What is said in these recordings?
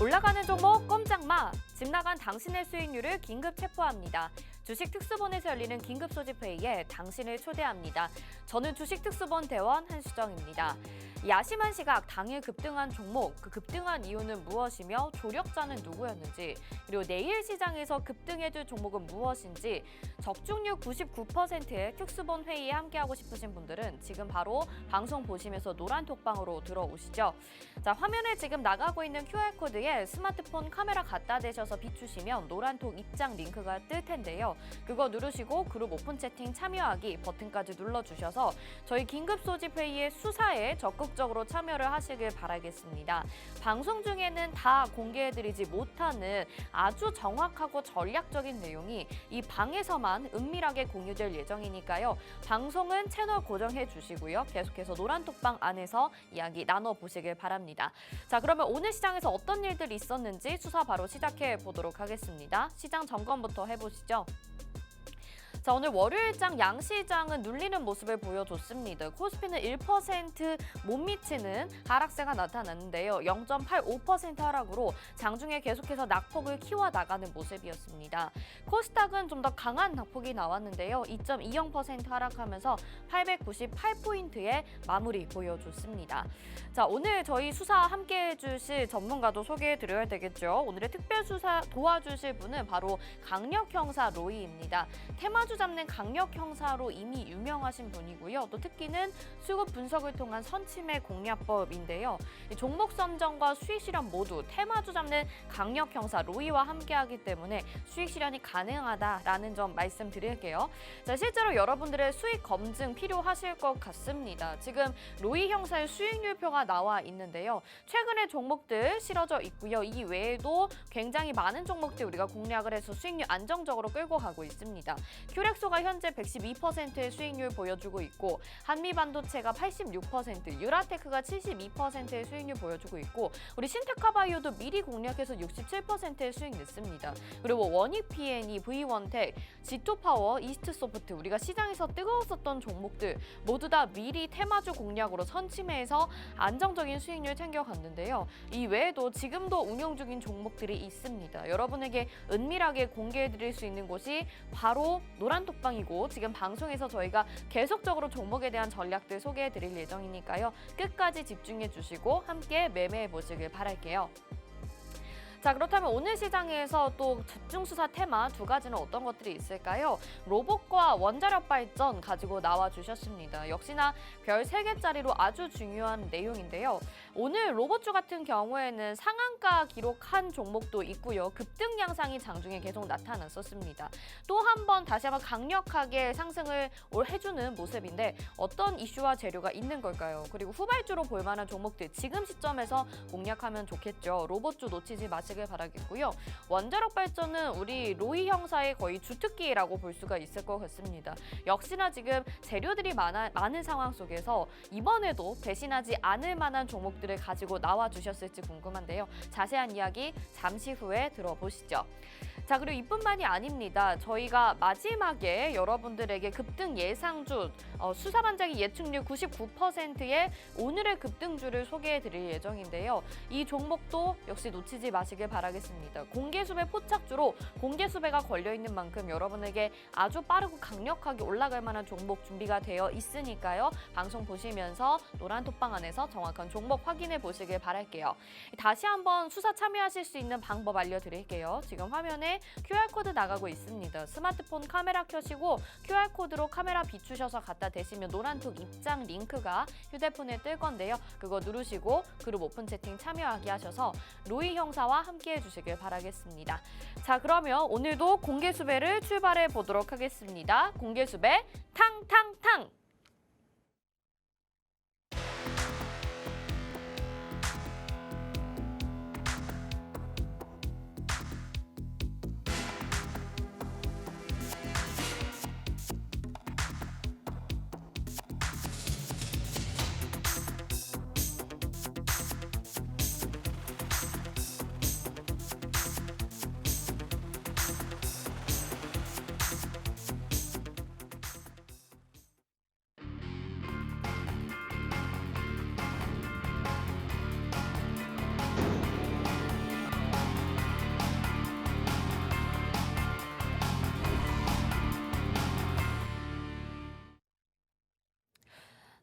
올라가는 종목 꼼짝마! 집 나간 당신의 수익률을 긴급 체포합니다. 주식 특수본에서 열리는 긴급 소집 회의에 당신을 초대합니다. 저는 주식 특수본 대원 한수정입니다. 야심한 시각 당일 급등한 종목, 그 급등한 이유는 무엇이며 조력자는 누구였는지, 그리고 내일 시장에서 급등해줄 종목은 무엇인지 적중률 99%의 특수본 회의에 함께하고 싶으신 분들은 지금 바로 방송 보시면서 노란 톡방으로 들어오시죠. 자, 화면에 지금 나가고 있는 QR코드에 스마트폰 카메라 갖다 대셔서 비추시면 노란톡 입장 링크가 뜰 텐데요. 그거 누르시고 그룹 오픈 채팅 참여하기 버튼까지 눌러주셔서 저희 긴급 소집 회의의 수사에 적극적으로 참여를 하시길 바라겠습니다. 방송 중에는 다 공개해드리지 못하는 아주 정확하고 전략적인 내용이 이 방에서만 은밀하게 공유될 예정이니까요. 방송은 채널 고정해 주시고요. 계속해서 노란톡방 안에서 이야기 나눠보시길 바랍니다. 자, 그러면 오늘 시장에서 어떤 일들이 있었는지 수사 바로 시작해 보도록 하겠습니다. 시장 점검부터 해보시죠. 자, 오늘 월요일장 양시장은 눌리는 모습을 보여줬습니다. 코스피는 1% 못 미치는 하락세가 나타났는데요. 0.85% 하락으로 장중에 계속해서 낙폭을 키워나가는 모습이었습니다. 코스닥은 좀 더 강한 낙폭이 나왔는데요. 2.20% 하락하면서 898포인트의 마무리 보여줬습니다. 자, 오늘 저희 수사 함께 해주실 전문가도 소개해드려야 되겠죠. 오늘의 특별수사 도와주실 분은 바로 강력형사 로이입니다. 테마주 잡는 강력형사로 이미 유명하신 분이고요. 또 특기는 수급 분석을 통한 선침해 공략법인데요. 종목 선정과 수익 실현 모두 테마주 잡는 강력형사 로이와 함께하기 때문에 수익 실현이 가능하다라는 점 말씀드릴게요. 자, 실제로 여러분들의 수익 검증 필요하실 것 같습니다. 지금 로이 형사의 수익률표가 나와 있는데요. 최근에 종목들 실어져 있고요. 이 외에도 굉장히 많은 종목들 우리가 공략을 해서 수익률 안정적으로 끌고 가고 있습니다. 큐렉소가 현재 112%의 수익률 보여주고 있고 한미반도체가 86%, 유라테크가 72%의 수익률 보여주고 있고 우리 신테카바이오도 미리 공략해서 67%의 수익 냈습니다. 그리고 원익PNE, V원텍, G2파워, 이스트소프트 우리가 시장에서 뜨거웠었던 종목들 모두 다 미리 테마주 공략으로 선침해서 안정적인 수익률 챙겨갔는데요. 이 외에도 지금도 운용 중인 종목들이 있습니다. 여러분에게 은밀하게 공개해드릴 수 있는 곳이 바로 노란톡방이고 지금 방송에서 저희가 계속적으로 종목에 대한 전략들 소개해드릴 예정이니까요. 끝까지 집중해 주시고 함께 매매해 보시길 바랄게요. 자, 그렇다면 오늘 시장에서 또 집중수사 테마 두 가지는 어떤 것들이 있을까요? 로봇과 원자력 발전 가지고 나와주셨습니다. 역시나 별 3개짜리로 아주 중요한 내용인데요. 오늘 로봇주 같은 경우에는 상한가 기록한 종목도 있고요. 급등 양상이 장중에 계속 나타났었습니다. 또 한 번 다시 한번 강력하게 상승을 해주는 모습인데 어떤 이슈와 재료가 있는 걸까요? 그리고 후발주로 볼 만한 종목들 지금 시점에서 공략하면 좋겠죠. 로봇주 놓치지 마시길 바라겠고요. 원자력 발전은 우리 로이 형사의 거의 주특기라고 볼 수가 있을 것 같습니다. 역시나 지금 재료들이 많은 상황 속에서 이번에도 배신하지 않을 만한 종목들을 가지고 나와주셨을지 궁금한데요. 자세한 이야기 잠시 후에 들어보시죠. 자, 그리고 이뿐만이 아닙니다. 저희가 마지막에 여러분들에게 급등 예상주, 수사반장이 예측률 99%의 오늘의 급등주를 소개해드릴 예정인데요. 이 종목도 역시 놓치지 마시길 바라겠습니다. 공개수배 포착주로 공개수배가 걸려있는 만큼 여러분에게 아주 빠르고 강력하게 올라갈 만한 종목 준비가 되어 있으니까요. 방송 보시면서 노란톡방 안에서 정확한 종목 확인해 보시길 바랄게요. 다시 한번 수사 참여하실 수 있는 방법 알려드릴게요. 지금 화면에 QR코드 나가고 있습니다. 스마트폰 카메라 켜시고 QR코드로 카메라 비추셔서 갖다 대시면 노란톡 입장 링크가 휴대폰에 뜰 건데요. 그거 누르시고 그룹 오픈 채팅 참여하기 하셔서 로이 형사와 함께 해주시길 바라겠습니다. 자, 그러면 오늘도 공개수배를 출발해 보도록 하겠습니다. 공개수배 탕탕탕!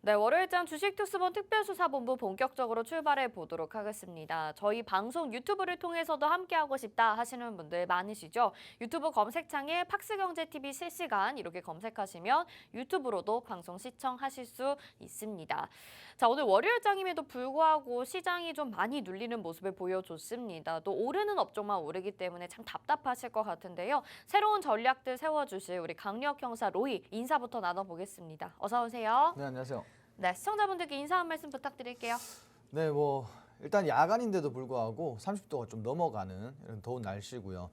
네, 월요일장 주식특수본 특별수사본부 본격적으로 출발해 보도록 하겠습니다. 저희 방송 유튜브를 통해서도 함께하고 싶다 하시는 분들 많으시죠? 유튜브 검색창에 팍스경제TV 실시간 이렇게 검색하시면 유튜브로도 방송 시청하실 수 있습니다. 자, 오늘 월요일장임에도 불구하고 시장이 좀 많이 눌리는 모습을 보여줬습니다. 또 오르는 업종만 오르기 때문에 참 답답하실 것 같은데요. 새로운 전략들 세워주실 우리 강력 형사 로이 인사부터 나눠보겠습니다. 어서 오세요. 네, 안녕하세요. 네, 시청자분들께 인사 한 말씀 부탁드릴게요. 네, 뭐 일단 야간인데도 불구하고 30도가 좀 넘어가는 이런 더운 날씨고요.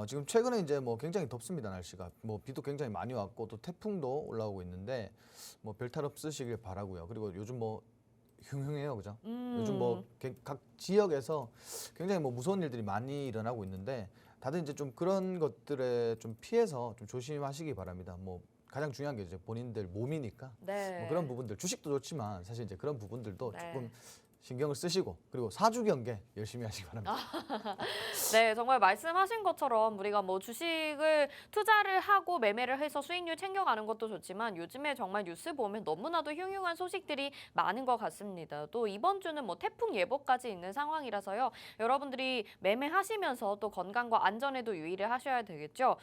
지금 최근에 이제 뭐 굉장히 덥습니다, 날씨가. 뭐 비도 굉장히 많이 왔고 또 태풍도 올라오고 있는데 뭐 별탈 없으시길 바라고요. 그리고 요즘 뭐 흉흉해요, 그죠? 요즘 뭐 각 지역에서 굉장히 뭐 무서운 일들이 많이 일어나고 있는데 다들 이제 좀 그런 것들에 좀 피해서 좀 조심하시기 바랍니다. 뭐 가장 중요한 게 이제 본인들 몸이니까 네. 뭐 그런 부분들 주식도 좋지만 사실 이제 그런 부분들도 네. 조금 신경을 쓰시고 그리고 사주 경계 열심히 하시기 바랍니다. 네, 정말 말씀하신 것처럼 우리가 뭐 주식을 투자를 하고 매매를 해서 수익률 챙겨가는 것도 좋지만 요즘에 정말 뉴스 보면 너무나도 흉흉한 소식들이 많은 것 같습니다. 또 이번 주는 뭐 태풍 예보까지 있는 상황이라서요. 여러분들이 매매하시면서 또 건강과 안전에도 유의를 하셔야 되겠죠.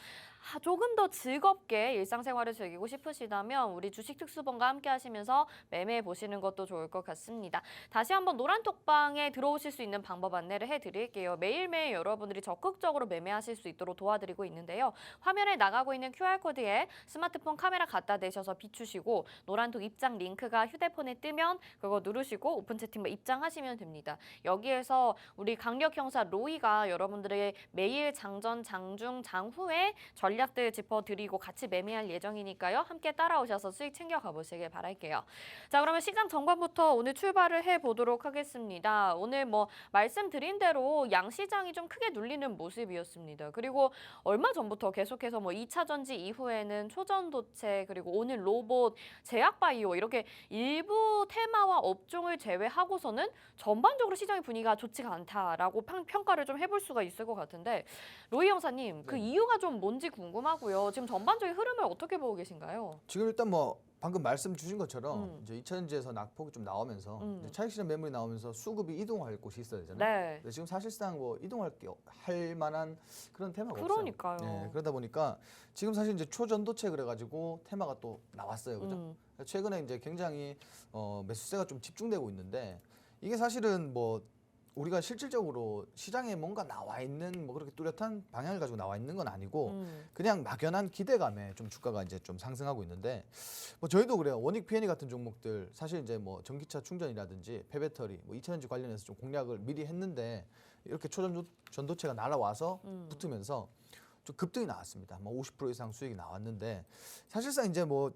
조금 더 즐겁게 일상생활을 즐기고 싶으시다면 우리 주식특수본과 함께 하시면서 매매해 보시는 것도 좋을 것 같습니다. 다시 한번 노란톡방에 들어오실 수 있는 방법 안내를 해드릴게요. 매일매일 여러분들이 적극적으로 매매하실 수 있도록 도와드리고 있는데요. 화면에 나가고 있는 QR코드에 스마트폰 카메라 갖다 대셔서 비추시고 노란톡 입장 링크가 휴대폰에 뜨면 그거 누르시고 오픈 채팅방 입장하시면 됩니다. 여기에서 우리 강력 형사 로이가 여러분들의 매일 장전, 장중, 장후에 전략들 짚어드리고 같이 매매할 예정이니까요. 함께 따라오셔서 수익 챙겨가 보시길 바랄게요. 자, 그러면 시장 전반부터 오늘 출발을 해보도록 하겠습니다. 오늘 뭐 말씀드린 대로 양시장이 좀 크게 눌리는 모습이었습니다. 그리고 얼마 전부터 계속해서 뭐 2차 전지 이후에는 초전도체 그리고 오늘 로봇, 제약바이오 이렇게 일부 테마와 업종을 제외하고서는 전반적으로 시장의 분위기가 좋지가 않다라고 평가를 좀 해볼 수가 있을 것 같은데 로이 형사님 그 네. 이유가 좀 뭔지 궁금하고요. 지금 전반적인 흐름을 어떻게 보고 계신가요? 지금 일단 뭐 방금 말씀 주신 것처럼 이제 2차전지에서 낙폭이 좀 나오면서 이제 차익실현 매물이 나오면서 수급이 이동할 곳이 있어야 되잖아요. 네. 근데 지금 사실상 뭐 할 만한 그런 테마가 그러니까요. 없어요. 네, 그러다 보니까 지금 사실 이제 초전도체 그래가지고 테마가 또 나왔어요, 그죠? 최근에 이제 굉장히 매수세가 좀 집중되고 있는데 이게 사실은 뭐 우리가 실질적으로 시장에 뭔가 나와 있는 뭐 그렇게 뚜렷한 방향을 가지고 나와 있는 건 아니고 그냥 막연한 기대감에 좀 주가가 이제 좀 상승하고 있는데 뭐 저희도 그래요. 원익 P&E 같은 종목들 사실 이제 뭐 전기차 충전이라든지 폐배터리 뭐 2차전지 관련해서 좀 공략을 미리 했는데 이렇게 초전도체가 날아와서 붙으면서 좀 급등이 나왔습니다. 뭐 50% 이상 수익이 나왔는데 사실상 이제 뭐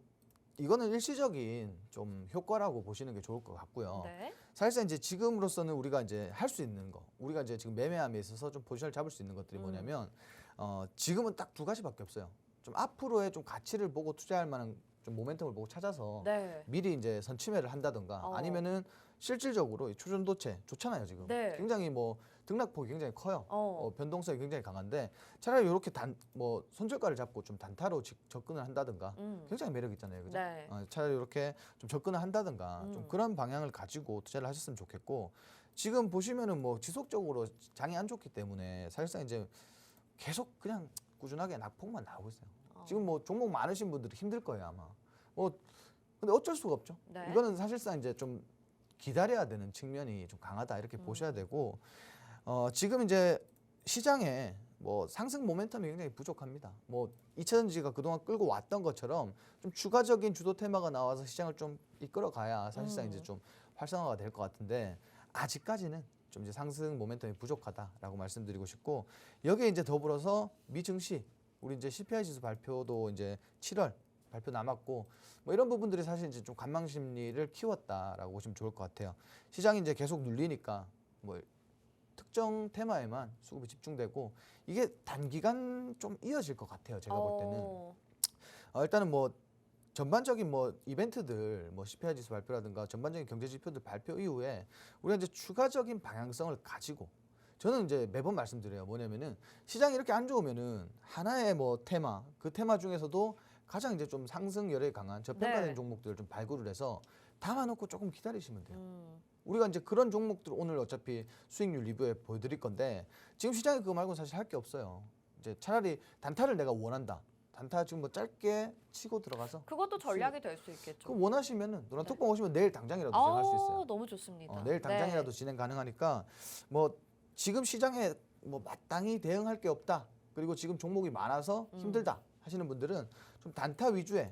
이거는 일시적인 좀 효과라고 보시는 게 좋을 것 같고요. 네. 사실상 이제 지금으로서는 우리가 이제 할 수 있는 거, 우리가 이제 지금 매매함에 있어서 좀 포지션을 잡을 수 있는 것들이 뭐냐면 지금은 딱 두 가지밖에 없어요. 좀 앞으로의 좀 가치를 보고 투자할 만한 좀 모멘텀을 보고 찾아서 네. 미리 이제 선침해를 한다든가 아니면은 실질적으로 이 초전도체 좋잖아요 지금. 네. 굉장히 뭐 등락폭이 굉장히 커요. 변동성이 굉장히 강한데 차라리 이렇게 뭐 손절가를 잡고 좀 단타로 접근을 한다든가 굉장히 매력 있잖아요, 그죠? 네. 차라리 이렇게 좀 접근을 한다든가 좀 그런 방향을 가지고 투자를 하셨으면 좋겠고 지금 보시면은 뭐 지속적으로 장이 안 좋기 때문에 사실상 이제 계속 그냥 꾸준하게 낙폭만 나오고 있어요. 지금 뭐 종목 많으신 분들이 힘들 거예요 아마. 뭐 근데 어쩔 수가 없죠. 네. 이거는 사실상 이제 좀 기다려야 되는 측면이 좀 강하다 이렇게 보셔야 되고 지금 이제 시장에 뭐 상승 모멘텀이 굉장히 부족합니다. 뭐 2차전지가 그동안 끌고 왔던 것처럼 좀 추가적인 주도 테마가 나와서 시장을 좀 이끌어 가야 사실상 이제 좀 활성화가 될 것 같은데 아직까지는 좀 이제 상승 모멘텀이 부족하다라고 말씀드리고 싶고 여기에 이제 더불어서 미 증시 우리 이제 CPI 지수 발표도 이제 7월 발표 남았고 뭐 이런 부분들이 사실 이제 좀 관망 심리를 키웠다라고 보시면 좋을 것 같아요. 시장이 이제 계속 눌리니까 뭐 특정 테마에만 수급이 집중되고 이게 단기간 좀 이어질 것 같아요. 제가 볼 때는 일단은 뭐 전반적인 뭐 이벤트들 뭐 CPI 지수 발표라든가 전반적인 경제 지표들 발표 이후에 우리가 이제 추가적인 방향성을 가지고 저는 이제 매번 말씀드려요. 뭐냐면은 시장이 이렇게 안 좋으면은 하나의 뭐 테마 그 테마 중에서도 가장 이제 좀 상승 여력이 강한 저평가된 종목들을 좀 발굴을 해서 담아놓고 조금 기다리시면 돼요. 음. 우리가 이제 그런 종목들 오늘 어차피 수익률 리뷰에 보여드릴 건데 지금 시장에 그거 말고는 사실 할 게 없어요. 이제 차라리 단타를 내가 원한다. 단타 지금 뭐 짧게 치고 들어가서 그것도 전략이 될 수 있겠죠. 그 원하시면은 노란 네. 톡방 오시면 내일 당장이라도 진행할 수 있어요. 너무 좋습니다. 내일 당장이라도 진행 가능하니까 뭐 지금 시장에 뭐 마땅히 대응할 게 없다. 그리고 지금 종목이 많아서 힘들다 하시는 분들은 좀 단타 위주의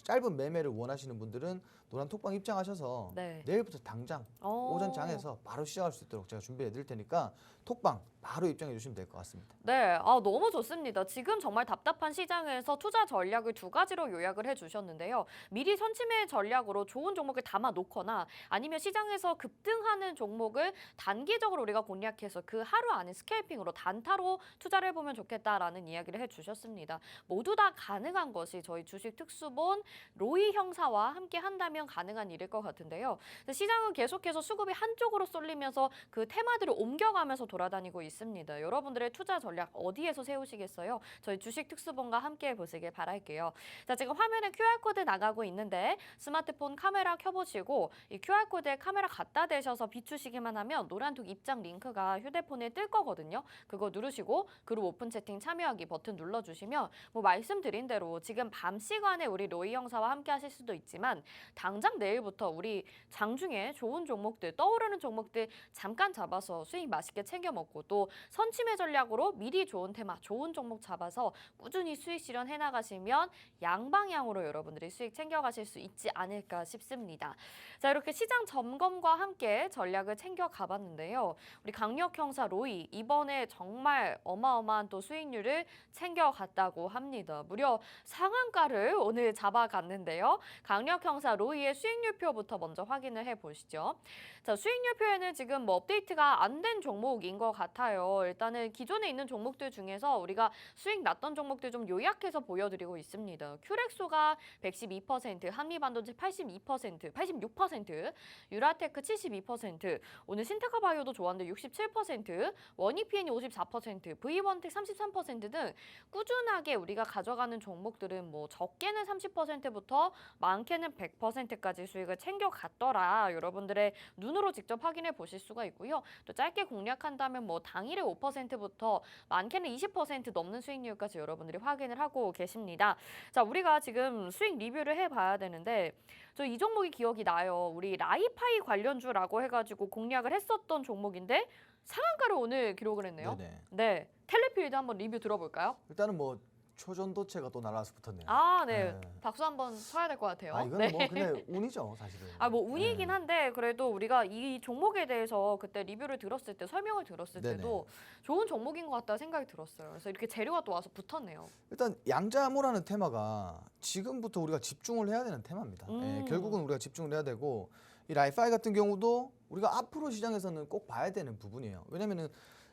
짧은 매매를 원하시는 분들은 노란 톡방 입장하셔서 네. 내일부터 당장 오전 장에서 바로 시작할 수 있도록 제가 준비해 드릴 테니까 톡방 바로 입장해 주시면 될 것 같습니다. 네, 너무 좋습니다. 지금 정말 답답한 시장에서 투자 전략을 두 가지로 요약을 해주셨는데요. 미리 선침의 전략으로 좋은 종목을 담아 놓거나 아니면 시장에서 급등하는 종목을 단기적으로 우리가 공략해서 그 하루 안에 스케일핑으로 단타로 투자를 해보면 좋겠다라는 이야기를 해주셨습니다. 모두 다 가능한 것이 저희 주식 특수본 로이 형사와 함께 한다면 가능한 일일 것 같은데요. 시장은 계속해서 수급이 한쪽으로 쏠리면서 그 테마들을 옮겨가면서 돌아다니고 있습니다. 여러분들의 투자 전략 어디에서 세우시겠어요? 저희 주식 특수본과 함께 보시길 바랄게요. 자, 지금 화면에 QR코드 나가고 있는데 스마트폰 카메라 켜보시고 이 QR코드에 카메라 갖다 대셔서 비추시기만 하면 노란톡 입장 링크가 휴대폰에 뜰 거거든요. 그거 누르시고 그룹 오픈 채팅 참여하기 버튼 눌러주시면 뭐 말씀드린 대로 지금 밤 시간에 우리 로이 형사와 함께 하실 수도 있지만 당장 내일부터 우리 장중에 좋은 종목들, 떠오르는 종목들 잠깐 잡아서 수익 맛있게 챙겨 먹고 또 선침의 전략으로 미리 좋은 테마, 좋은 종목 잡아서 꾸준히 수익 실현해 나가시면 양방향으로 여러분들이 수익 챙겨가실 수 있지 않을까 싶습니다. 자, 이렇게 시장 점검과 함께 전략을 챙겨 가봤는데요. 우리 강력 형사 로이 이번에 정말 어마어마한 또 수익률을 챙겨갔다고 합니다. 무려 상한가를 오늘 잡아갔는데요. 강력 형사 로이의 수익률표부터 먼저 확인을 해보시죠. 자, 수익률표에는 지금 뭐 업데이트가 안 된 종목인 것 같아요. 일단은 기존에 있는 종목들 중에서 우리가 수익 났던 종목들 좀 요약해서 보여드리고 있습니다. 큐렉소가 112%, 한미반도체 82%, 86%, 유라테크 72%, 오늘 신테카바이오도 좋았는데 67%, 원이피엔이 54%, V1텍 33% 등 꾸준하게 우리가 가져가는 종목들은 뭐 적게는 30%부터 많게는 100%까지 수익을 챙겨갔더라. 여러분들의 눈으로 직접 확인해 보실 수가 있고요. 또 짧게 공략한다면 뭐 당일에 5%부터 많게는 20% 넘는 수익률까지 여러분들이 확인을 하고 계십니다. 자, 우리가 지금 수익 리뷰를 해봐야 되는데 저 이 종목이 기억이 나요. 우리 라이파이 관련주라고 해가지고 공략을 했었던 종목인데 상한가를 오늘 기록을 했네요. 네네. 네, 텔레필드 한번 리뷰 들어볼까요? 일단은 뭐 초전도체가 또 날아와서 붙었네요. 네. 네. 박수 한번 쳐야 될 것 같아요. 이거는 네. 뭐 그냥 운이죠, 사실은. 뭐 운이긴 한데 그래도 우리가 이 종목에 대해서 그때 리뷰를 들었을 때 설명을 들었을 네네. 때도 좋은 종목인 것 같다 생각이 들었어요. 그래서 이렇게 재료가 또 와서 붙었네요. 일단 양자모라는 테마가 지금부터 우리가 집중을 해야 되는 테마입니다. 결국은 우리가 집중을 해야 되고 이 라이파이 같은 경우도 우리가 앞으로 시장에서는 꼭 봐야 되는 부분이에요. 왜냐면은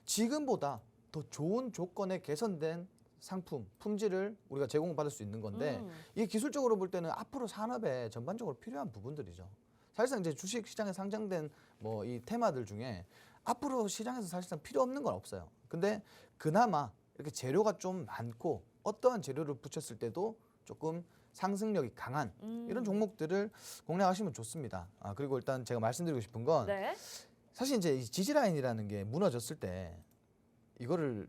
지금보다 더 좋은 조건에 개선된 상품, 품질을 우리가 제공받을 수 있는 건데 이게 기술적으로 볼 때는 앞으로 산업에 전반적으로 필요한 부분들이죠. 사실상 이제 주식 시장에 상장된 뭐 이 테마들 중에 앞으로 시장에서 사실상 필요 없는 건 없어요. 근데 그나마 이렇게 재료가 좀 많고 어떠한 재료를 붙였을 때도 조금 상승력이 강한 이런 종목들을 공략하시면 좋습니다. 그리고 일단 제가 말씀드리고 싶은 건 네. 사실 이제 이 지지라인이라는 게 무너졌을 때 이거를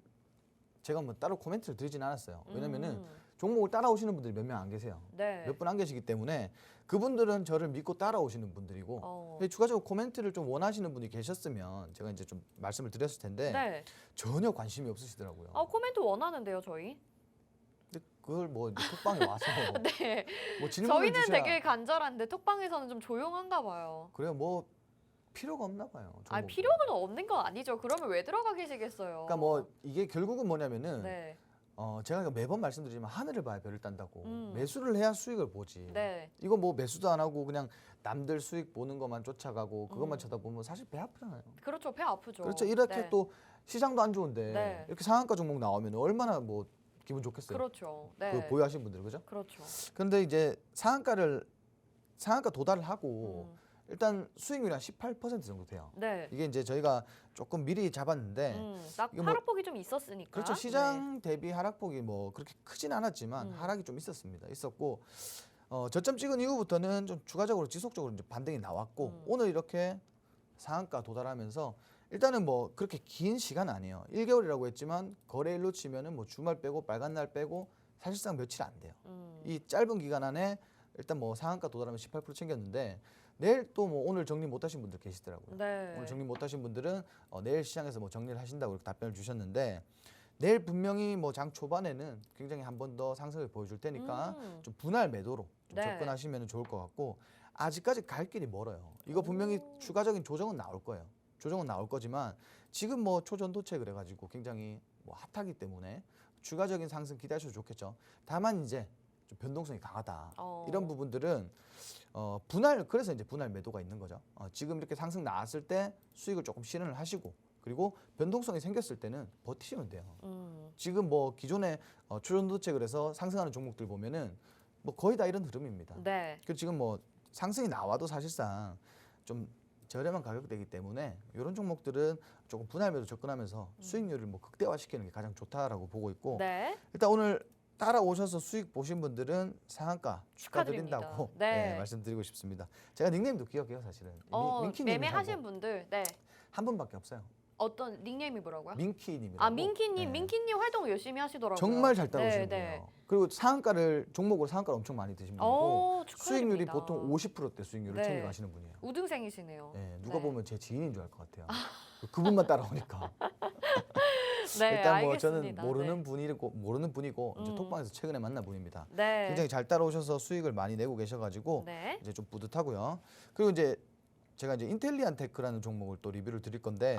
제가 뭐 따로 코멘트를 드리진 않았어요. 왜냐면은 종목을 따라오시는 분들이 몇 명 안 계세요. 네. 몇 분 안 계시기 때문에 그분들은 저를 믿고 따라오시는 분들이고 근데 추가적으로 코멘트를 좀 원하시는 분이 계셨으면 제가 이제 좀 말씀을 드렸을 텐데 네. 전혀 관심이 없으시더라고요. 코멘트 원하는데요, 저희. 근데 그걸 뭐 이제 톡방에 와서 네. 뭐 질문을 저희는 주셔야 되게 간절한데 톡방에서는 좀 조용한가 봐요. 그래요. 뭐 필요가 없나 봐요. 종목은. 필요는 없는 건 아니죠. 그러면 왜 들어가 계시겠어요? 그러니까 뭐 이게 결국은 뭐냐면은 네. 제가 매번 말씀드리지만 하늘을 봐야 별을 딴다고 음. 매수를 해야 수익을 보지. 네. 이거 뭐 매수도 안 하고 그냥 남들 수익 보는 것만 쫓아가고 그것만 쳐다보면 사실 배 아프잖아요. 그렇죠. 배 아프죠. 그렇죠. 이렇게 네. 또 시장도 안 좋은데 네. 이렇게 상한가 종목 나오면 얼마나 뭐 기분 좋겠어요. 그렇죠. 네. 그 보유하신 분들 그죠? 그렇죠. 그런데 이제 상한가 도달을 하고 일단 수익률이 한 18% 정도 돼요. 네. 이게 이제 저희가 조금 미리 잡았는데 이거 뭐- 하락폭이 좀 있었으니까. 그렇죠. 시장 대비 하락폭이 뭐 그렇게 크진 않았지만 음. 하락이 좀 있었습니다. 있었고 저점 찍은 이후부터는 좀 추가적으로 지속적으로 이제 반등이 나왔고 오늘 이렇게 상한가 도달하면서 일단은 뭐 그렇게 긴 시간은 아니에요. 1개월이라고 했지만 거래일로 치면은 뭐 주말 빼고 빨간 날 빼고 사실상 며칠 안 돼요. 이 짧은 기간 안에 일단 뭐 상한가 도달하면 18% 챙겼는데 내일 또 뭐 오늘 정리 못 하신 분들 계시더라고요. 네. 오늘 정리 못 하신 분들은 내일 시장에서 뭐 정리를 하신다고 이렇게 답변을 주셨는데 내일 분명히 뭐 장 초반에는 굉장히 한 번 더 상승을 보여줄 테니까 좀 분할 매도로 좀 네. 접근하시면 좋을 것 같고 아직까지 갈 길이 멀어요. 이거 분명히 추가적인 조정은 나올 거예요. 조정은 나올 거지만 지금 뭐 초전도체 그래가지고 굉장히 뭐 핫하기 때문에 추가적인 상승 기대하셔도 좋겠죠. 다만 이제 좀 변동성이 강하다. 이런 부분들은 그래서 이제 분할 매도가 있는 거죠. 지금 이렇게 상승 나왔을 때 수익을 조금 실현을 하시고 그리고 변동성이 생겼을 때는 버티시면 돼요. 지금 뭐 기존에 초전도체 그래서 상승하는 종목들 보면은 뭐 거의 다 이런 흐름입니다. 네. 그 지금 뭐 상승이 나와도 사실상 좀 저렴한 가격대이기 때문에 이런 종목들은 조금 분할 매도 접근하면서 수익률을 뭐 극대화시키는 게 가장 좋다라고 보고 있고 네. 일단 오늘 따라오셔서 수익 보신 분들은 상한가 축하드립니다. 축하드린다고 네. 말씀드리고 싶습니다. 제가 닉네임도 기억해요, 사실은. 민키님 매매하신 분들, 네. 한 분밖에 없어요. 어떤 닉네임이 뭐라고요? 민키님이라고. 민키님, 민키님 활동 열심히 하시더라고요. 정말 잘 따라오시는 네, 분이에요. 그리고 종목으로 상한가를 엄청 많이 드신 분이고 축하드립니다. 수익률이 보통 50%대 수익률을 네. 챙겨가시는 분이에요. 우등생이시네요. 네, 누가 네. 보면 제 지인인 줄 알 것 같아요. 그분만 따라오니까. 네, 일단 뭐 알겠습니다. 저는 모르는 분이고 이제 음. 톡방에서 최근에 만난 분입니다. 네. 굉장히 잘 따라오셔서 수익을 많이 내고 계셔가지고 네. 이제 좀 뿌듯하고요. 그리고 이제 제가 이제 인텔리안 테크라는 종목을 또 리뷰를 드릴 건데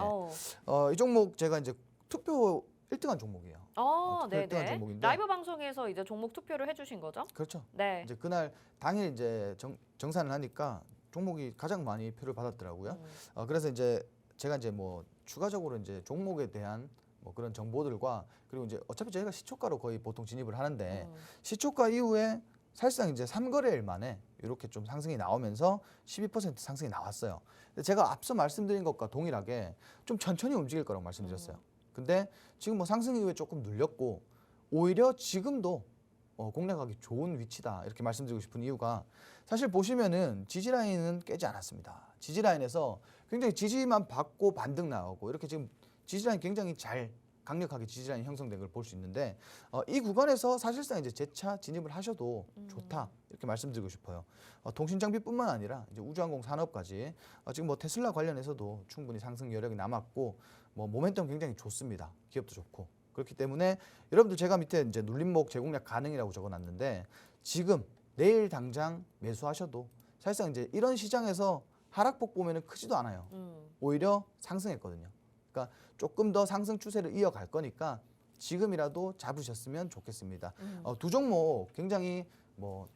이 종목 제가 이제 투표 1등한 종목이에요. 투표 1등한 네네. 종목인데 라이브 방송에서 이제 종목 투표를 해주신 거죠? 그렇죠. 네. 이제 그날 당일 이제 정산을 하니까 종목이 가장 많이 표를 받았더라고요. 그래서 이제 제가 이제 뭐 추가적으로 이제 종목에 대한 뭐 그런 정보들과 그리고 이제 어차피 저희가 시초가로 거의 보통 진입을 하는데 시초가 이후에 사실상 이제 3거래일 만에 이렇게 좀 상승이 나오면서 12% 상승이 나왔어요. 근데 제가 앞서 말씀드린 것과 동일하게 좀 천천히 움직일 거라고 말씀드렸어요. 근데 지금 뭐 상승 이후에 조금 눌렸고 오히려 지금도 공략하기 좋은 위치다 이렇게 말씀드리고 싶은 이유가 사실 보시면은 지지라인은 깨지 않았습니다. 지지라인에서 굉장히 지지만 받고 반등 나오고 이렇게 지금 지지라인 굉장히 잘 강력하게 지지라인이 형성된 걸 볼 수 있는데 이 구간에서 사실상 이제 재차 진입을 하셔도 좋다 이렇게 말씀드리고 싶어요. 통신 장비뿐만 아니라 이제 우주항공 산업까지 지금 뭐 테슬라 관련해서도 충분히 상승 여력이 남았고 뭐 모멘텀 굉장히 좋습니다. 기업도 좋고 그렇기 때문에 여러분들 제가 밑에 이제 눌림목 제공량 가능이라고 적어놨는데 지금 내일 당장 매수하셔도 사실상 이제 이런 시장에서 하락폭 보면은 크지도 않아요. 오히려 상승했거든요. 그러니까 조금 더 상승 추세를 이어갈 거니까 지금이라도 잡으셨으면 좋겠습니다. 두 종목 굉장히 뭐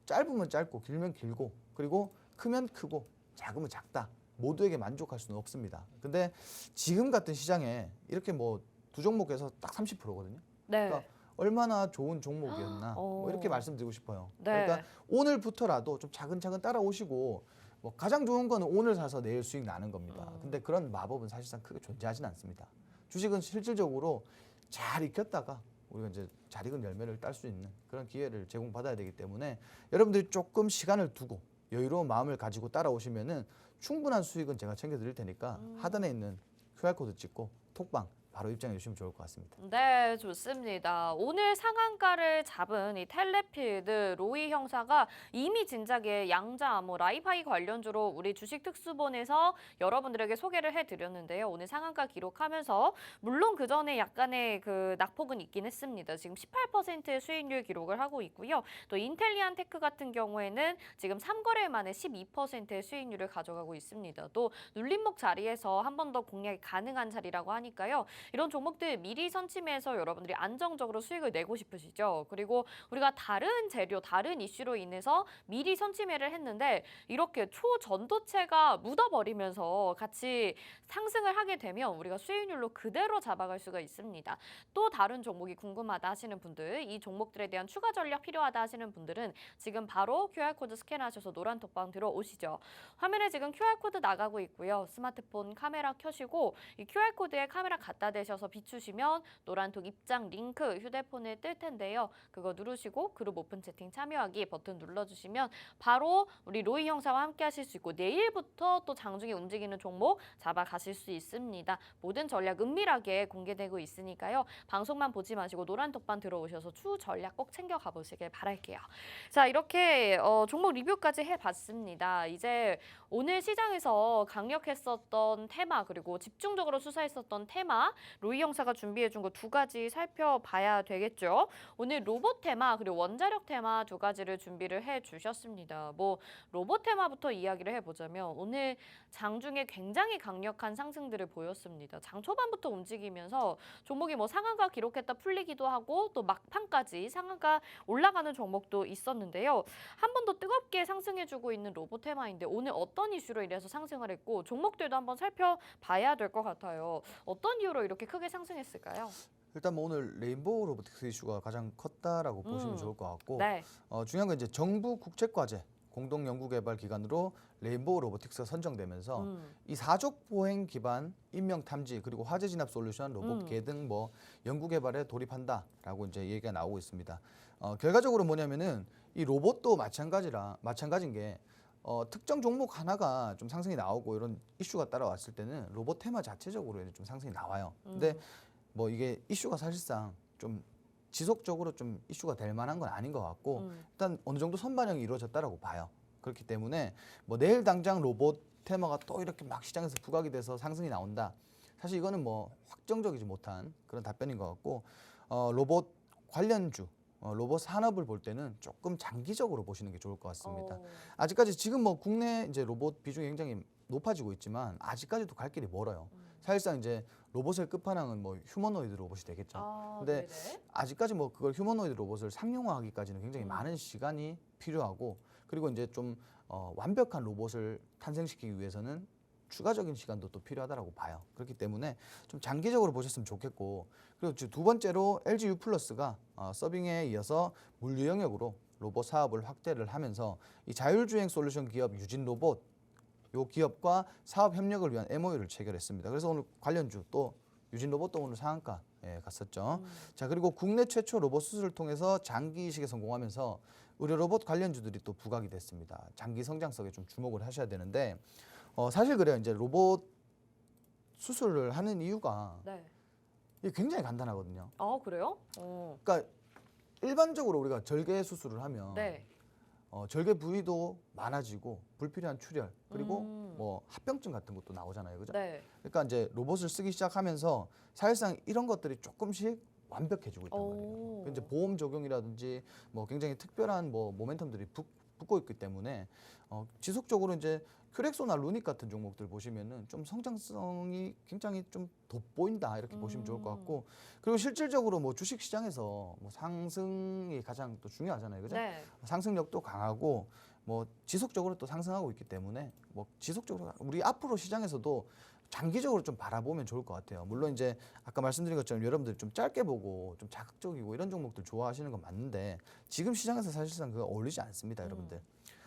짧으면 짧고 길면 길고 그리고 크면 크고 작으면 작다. 모두에게 만족할 수는 없습니다. 근데 지금 같은 시장에 이렇게 뭐 두 종목에서 딱 30%거든요. 네. 그러니까 얼마나 좋은 종목이었나 뭐 이렇게 말씀드리고 싶어요. 네. 그러니까 오늘부터라도 좀 차근차근 따라오시고 뭐 가장 좋은 거는 오늘 사서 내일 수익 나는 겁니다. 근데 그런 마법은 사실상 크게 존재하지는 않습니다. 주식은 실질적으로 잘 익혔다가 우리가 이제 잘 익은 열매를 딸 수 있는 그런 기회를 제공받아야 되기 때문에 여러분들이 조금 시간을 두고 여유로운 마음을 가지고 따라오시면은 충분한 수익은 제가 챙겨드릴 테니까 하단에 있는 QR코드 찍고 톡방 바로 입장해 주시면 좋을 것 같습니다. 네, 좋습니다. 오늘 상한가를 잡은 이 텔레필드 로이 형사가 이미 진작에 양자, 라이파이 관련주로 우리 주식 특수본에서 여러분들에게 소개를 해드렸는데요. 오늘 상한가 기록하면서 물론 그 전에 약간의 그 낙폭은 있긴 했습니다. 지금 18%의 수익률 기록을 하고 있고요. 또 인텔리안 테크 같은 경우에는 지금 3거래 만에 12%의 수익률을 가져가고 있습니다. 또 눌림목 자리에서 한 번 더 공략이 가능한 자리라고 하니까요. 이런 종목들 미리 선침해서 여러분들이 안정적으로 수익을 내고 싶으시죠. 그리고 우리가 다른 재료, 다른 이슈로 인해서 미리 선침해를 했는데 이렇게 초전도체가 묻어버리면서 같이 상승을 하게 되면 우리가 수익률로 그대로 잡아갈 수가 있습니다. 또 다른 종목이 궁금하다 하시는 분들, 이 종목들에 대한 추가 전략 필요하다 하시는 분들은 지금 바로 QR코드 스캔하셔서 노란 톡방 들어오시죠. 화면에 지금 QR코드 나가고 있고요. 스마트폰 카메라 켜시고 이 QR코드에 카메라 갖다 되셔서 비추시면 노란톡 입장 링크 휴대폰에 뜰 텐데요. 그거 누르시고 그룹 오픈 채팅 참여하기 버튼 눌러주시면 바로 우리 로이 형사와 함께 하실 수 있고 내일부터 또 장중에 움직이는 종목 잡아가실 수 있습니다. 모든 전략 은밀하게 공개되고 있으니까요. 방송만 보지 마시고 노란톡방 들어오셔서 추후 전략 꼭 챙겨가 보시길 바랄게요. 자, 이렇게 종목 리뷰까지 해봤습니다. 이제 오늘 시장에서 강력했었던 테마 그리고 집중적으로 수사했었던 테마 로이 형사가 준비해준 거 두 가지 살펴봐야 되겠죠. 오늘 로봇 테마 그리고 원자력 테마 두 가지를 준비를 해주셨습니다. 뭐 로봇 테마부터 이야기를 해보자면 오늘 장중에 굉장히 강력한 상승들을 보였습니다. 장 초반부터 움직이면서 종목이 뭐 상한가 기록했다 풀리기도 하고 또 막판까지 상한가 올라가는 종목도 있었는데요. 한 번 더 뜨겁게 상승해주고 있는 로봇 테마인데 오늘 어떤 이슈로 인해서 상승을 했고 종목들도 한번 살펴봐야 될 것 같아요. 어떤 이유로 이렇게 크게 상승했을까요? 일단 뭐 오늘 레인보우 로보틱스 이슈가 가장 컸다라고 보시면 좋을 것 같고 네. 중요한 건 이제 정부 국책과제 공동 연구개발 기관으로 레인보우 로보틱스가 선정되면서 이 사족 보행 기반 인명 탐지 그리고 화재 진압 솔루션 로봇계 등 뭐 연구 개발에 돌입한다라고 이제 얘기가 나오고 있습니다. 결과적으로 뭐냐면은 이 로봇도 마찬가지인 게 특정 종목 하나가 좀 상승이 나오고 이런 이슈가 따라왔을 때는 로봇 테마 자체적으로 좀 상승이 나와요. 근데 뭐 이게 이슈가 사실상 좀 지속적으로 좀 이슈가 될 만한 건 아닌 것 같고 일단 어느 정도 선반영이 이루어졌다라고 봐요. 그렇기 때문에 뭐 내일 당장 로봇 테마가 또 이렇게 막 시장에서 부각이 돼서 상승이 나온다. 사실 이거는 뭐 확정적이지 못한 그런 답변인 것 같고 로봇 관련주 로봇 산업을 볼 때는 조금 장기적으로 보시는 게 좋을 것 같습니다. 아직까지 지금 뭐 국내 이제 로봇 비중이 굉장히 높아지고 있지만 아직까지도 갈 길이 멀어요. 사실상 이제 로봇의 끝판왕은 뭐 휴머노이드 로봇이 되겠죠. 근데 네네. 아직까지 뭐 그걸 휴머노이드 로봇을 상용화하기까지는 굉장히 많은 시간이 필요하고 그리고 이제 좀 완벽한 로봇을 탄생시키기 위해서는 추가적인 시간도 또 필요하다라고 봐요. 그렇기 때문에 좀 장기적으로 보셨으면 좋겠고 그리고 두 번째로 LG U 플러스가 서빙에 이어서 물류 영역으로 로봇 사업을 확대를 하면서 이 자율주행 솔루션 기업 유진 로봇 요 기업과 사업 협력을 위한 MOU를 체결했습니다. 그래서 오늘 관련주 또 유진 로봇도 오늘 상한가에 갔었죠. 자 그리고 국내 최초 로봇 수술을 통해서 장기 이식에 성공하면서 의료 로봇 관련주들이 또 부각이 됐습니다. 장기 성장성에 좀 주목을 하셔야 되는데 사실 그래요. 이제 로봇 수술을 하는 이유가 네. 이게 굉장히 간단하거든요. 그래요? 그러니까 일반적으로 우리가 절개 수술을 하면 네. 절개 부위도 많아지고 불필요한 출혈 그리고 뭐 합병증 같은 것도 나오잖아요, 그죠? 네. 그러니까 이제 로봇을 쓰기 시작하면서 사실상 이런 것들이 조금씩 완벽해지고 있단 말이에요. 이제 보험 적용이라든지 뭐 굉장히 특별한 뭐 모멘텀들이 붙고 있기 때문에 지속적으로 이제 큐렉소나 루닉 같은 종목들 보시면은 좀 성장성이 굉장히 좀 돋보인다 이렇게 보시면 좋을 것 같고 그리고 실질적으로 뭐 주식 시장에서 뭐 상승이 가장 또 중요하잖아요, 그죠? 네. 상승력도 강하고 뭐 지속적으로 또 상승하고 있기 때문에 뭐 지속적으로 우리 앞으로 시장에서도 장기적으로 좀 바라보면 좋을 것 같아요. 물론 이제 아까 말씀드린 것처럼 여러분들이 좀 짧게 보고 좀 자극적이고 이런 종목들 좋아하시는 건 맞는데 지금 시장에서 사실상 그거 어울리지 않습니다, 여러분들.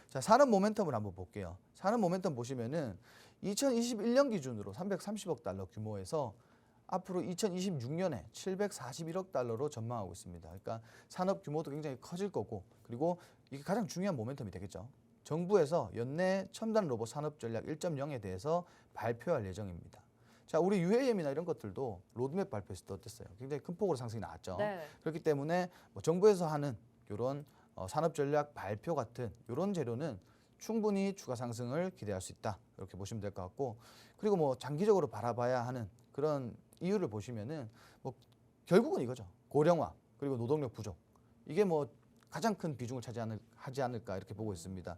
자, 산업 모멘텀을 한번 볼게요. 산업 모멘텀 보시면은 2021년 기준으로 330억 달러 규모에서 앞으로 2026년에 741억 달러로 전망하고 있습니다. 그러니까 산업 규모도 굉장히 커질 거고 그리고 이게 가장 중요한 모멘텀이 되겠죠. 정부에서 연내 첨단 로봇 산업 전략 1.0에 대해서 발표할 예정입니다. 자, 우리 UAM이나 이런 것들도 로드맵 발표했을 때 어땠어요? 굉장히 큰 폭으로 상승이 나왔죠. 네. 그렇기 때문에 뭐 정부에서 하는 이런 산업 전략 발표 같은 이런 재료는 충분히 추가 상승을 기대할 수 있다. 이렇게 보시면 될 것 같고 그리고 뭐 장기적으로 바라봐야 하는 그런 이유를 보시면은 뭐 결국은 이거죠. 고령화 그리고 노동력 부족 이게 뭐 가장 큰 비중을 하지 않을까 이렇게 보고 있습니다.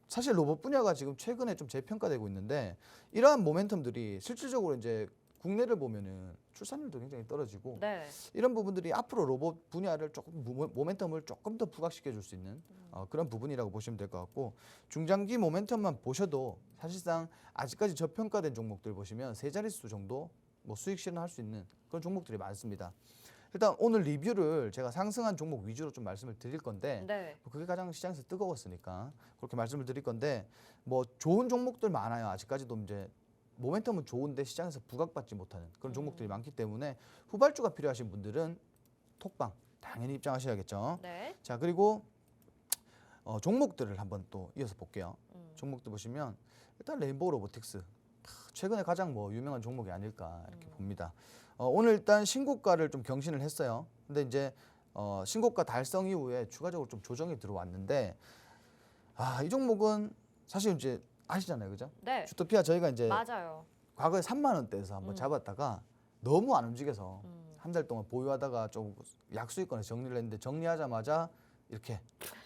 사실 로봇 분야가 지금 최근에 좀 재평가되고 있는데 이러한 모멘텀들이 실질적으로 이제 국내를 보면은 출산율도 굉장히 떨어지고 네. 이런 부분들이 앞으로 로봇 분야를 조금 모멘텀을 조금 더 부각시켜 줄 수 있는 그런 부분이라고 보시면 될 것 같고 중장기 모멘텀만 보셔도 사실상 아직까지 저평가된 종목들 보시면 세 자릿수 정도 뭐 수익 실현할 수 있는 그런 종목들이 많습니다. 일단 오늘 리뷰를 제가 상승한 종목 위주로 좀 말씀을 드릴 건데 네. 그게 가장 시장에서 뜨거웠으니까 그렇게 말씀을 드릴 건데 뭐 좋은 종목들 많아요. 아직까지도 이제 모멘텀은 좋은데 시장에서 부각받지 못하는 그런 종목들이 많기 때문에 후발주가 필요하신 분들은 톡방 당연히 입장하셔야겠죠. 네. 자, 그리고 종목들을 한번 또 이어서 볼게요. 종목들 보시면 일단 레인보우 로보틱스 최근에 가장 뭐 유명한 종목이 아닐까 이렇게 봅니다. 오늘 일단 신고가를 좀 경신을 했어요. 근데 이제 신고가 달성 이후에 추가적으로 좀 조정이 들어왔는데 이 종목은 사실 이제 아시잖아요, 그죠? 네. 주토피아 저희가 이제 맞아요. 과거에 3만 원대에서 한번 잡았다가 너무 안 움직여서 한 달 동안 보유하다가 좀 약수익권에서 정리를 했는데 정리하자마자 이렇게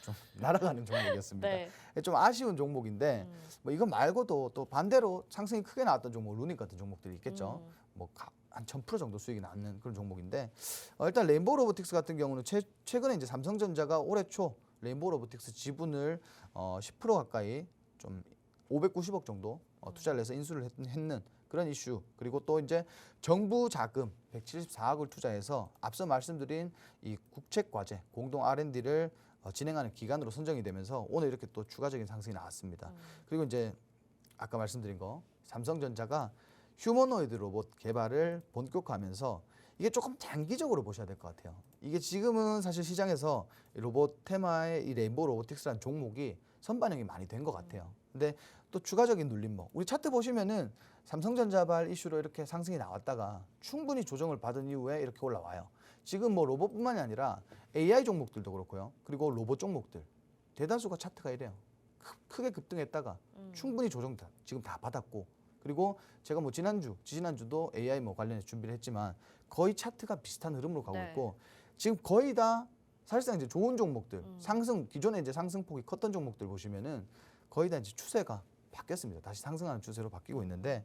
좀 날아가는 종목이었습니다. 네. 좀 아쉬운 종목인데 뭐 이거 말고도 또 반대로 상승이 크게 나왔던 종목 루닉 같은 종목들이 있겠죠. 뭐 한 1000% 정도 수익이 나는 그런 종목인데 일단 레인보우 로보틱스 같은 경우는 최근에 이제 삼성전자가 올해 초 레인보우 로보틱스 지분을 10% 가까이 좀 590억 정도 투자를 해서 인수를 했는 그런 이슈, 그리고 또 이제 정부 자금 174억을 투자해서 앞서 말씀드린 이 국책 과제 공동 R&D를 진행하는 기관으로 선정이 되면서 오늘 이렇게 또 추가적인 상승이 나왔습니다. 그리고 이제 아까 말씀드린 거 삼성전자가 휴머노이드 로봇 개발을 본격화하면서 이게 조금 장기적으로 보셔야 될 것 같아요. 이게 지금은 사실 시장에서 로봇 테마의 이 레인보우 로보틱스라는 종목이 선반영이 많이 된 것 같아요. 근데 또 추가적인 눌림목, 우리 차트 보시면은 삼성전자발 이슈로 이렇게 상승이 나왔다가 충분히 조정을 받은 이후에 이렇게 올라와요. 지금 뭐 로봇뿐만이 아니라 AI 종목들도 그렇고요. 그리고 로봇 종목들 대다수가 차트가 이래요. 크게 급등했다가 충분히 조정 지금 다 받았고, 그리고 제가 뭐 지지난주도 AI 뭐 관련해서 준비를 했지만 거의 차트가 비슷한 흐름으로 가고 있고 지금 거의 다 사실상 이제 좋은 종목들 상승 기존에 이제 상승폭이 컸던 종목들 보시면은 거의 다 이제 추세가 바뀌었습니다. 다시 상승하는 추세로 바뀌고 있는데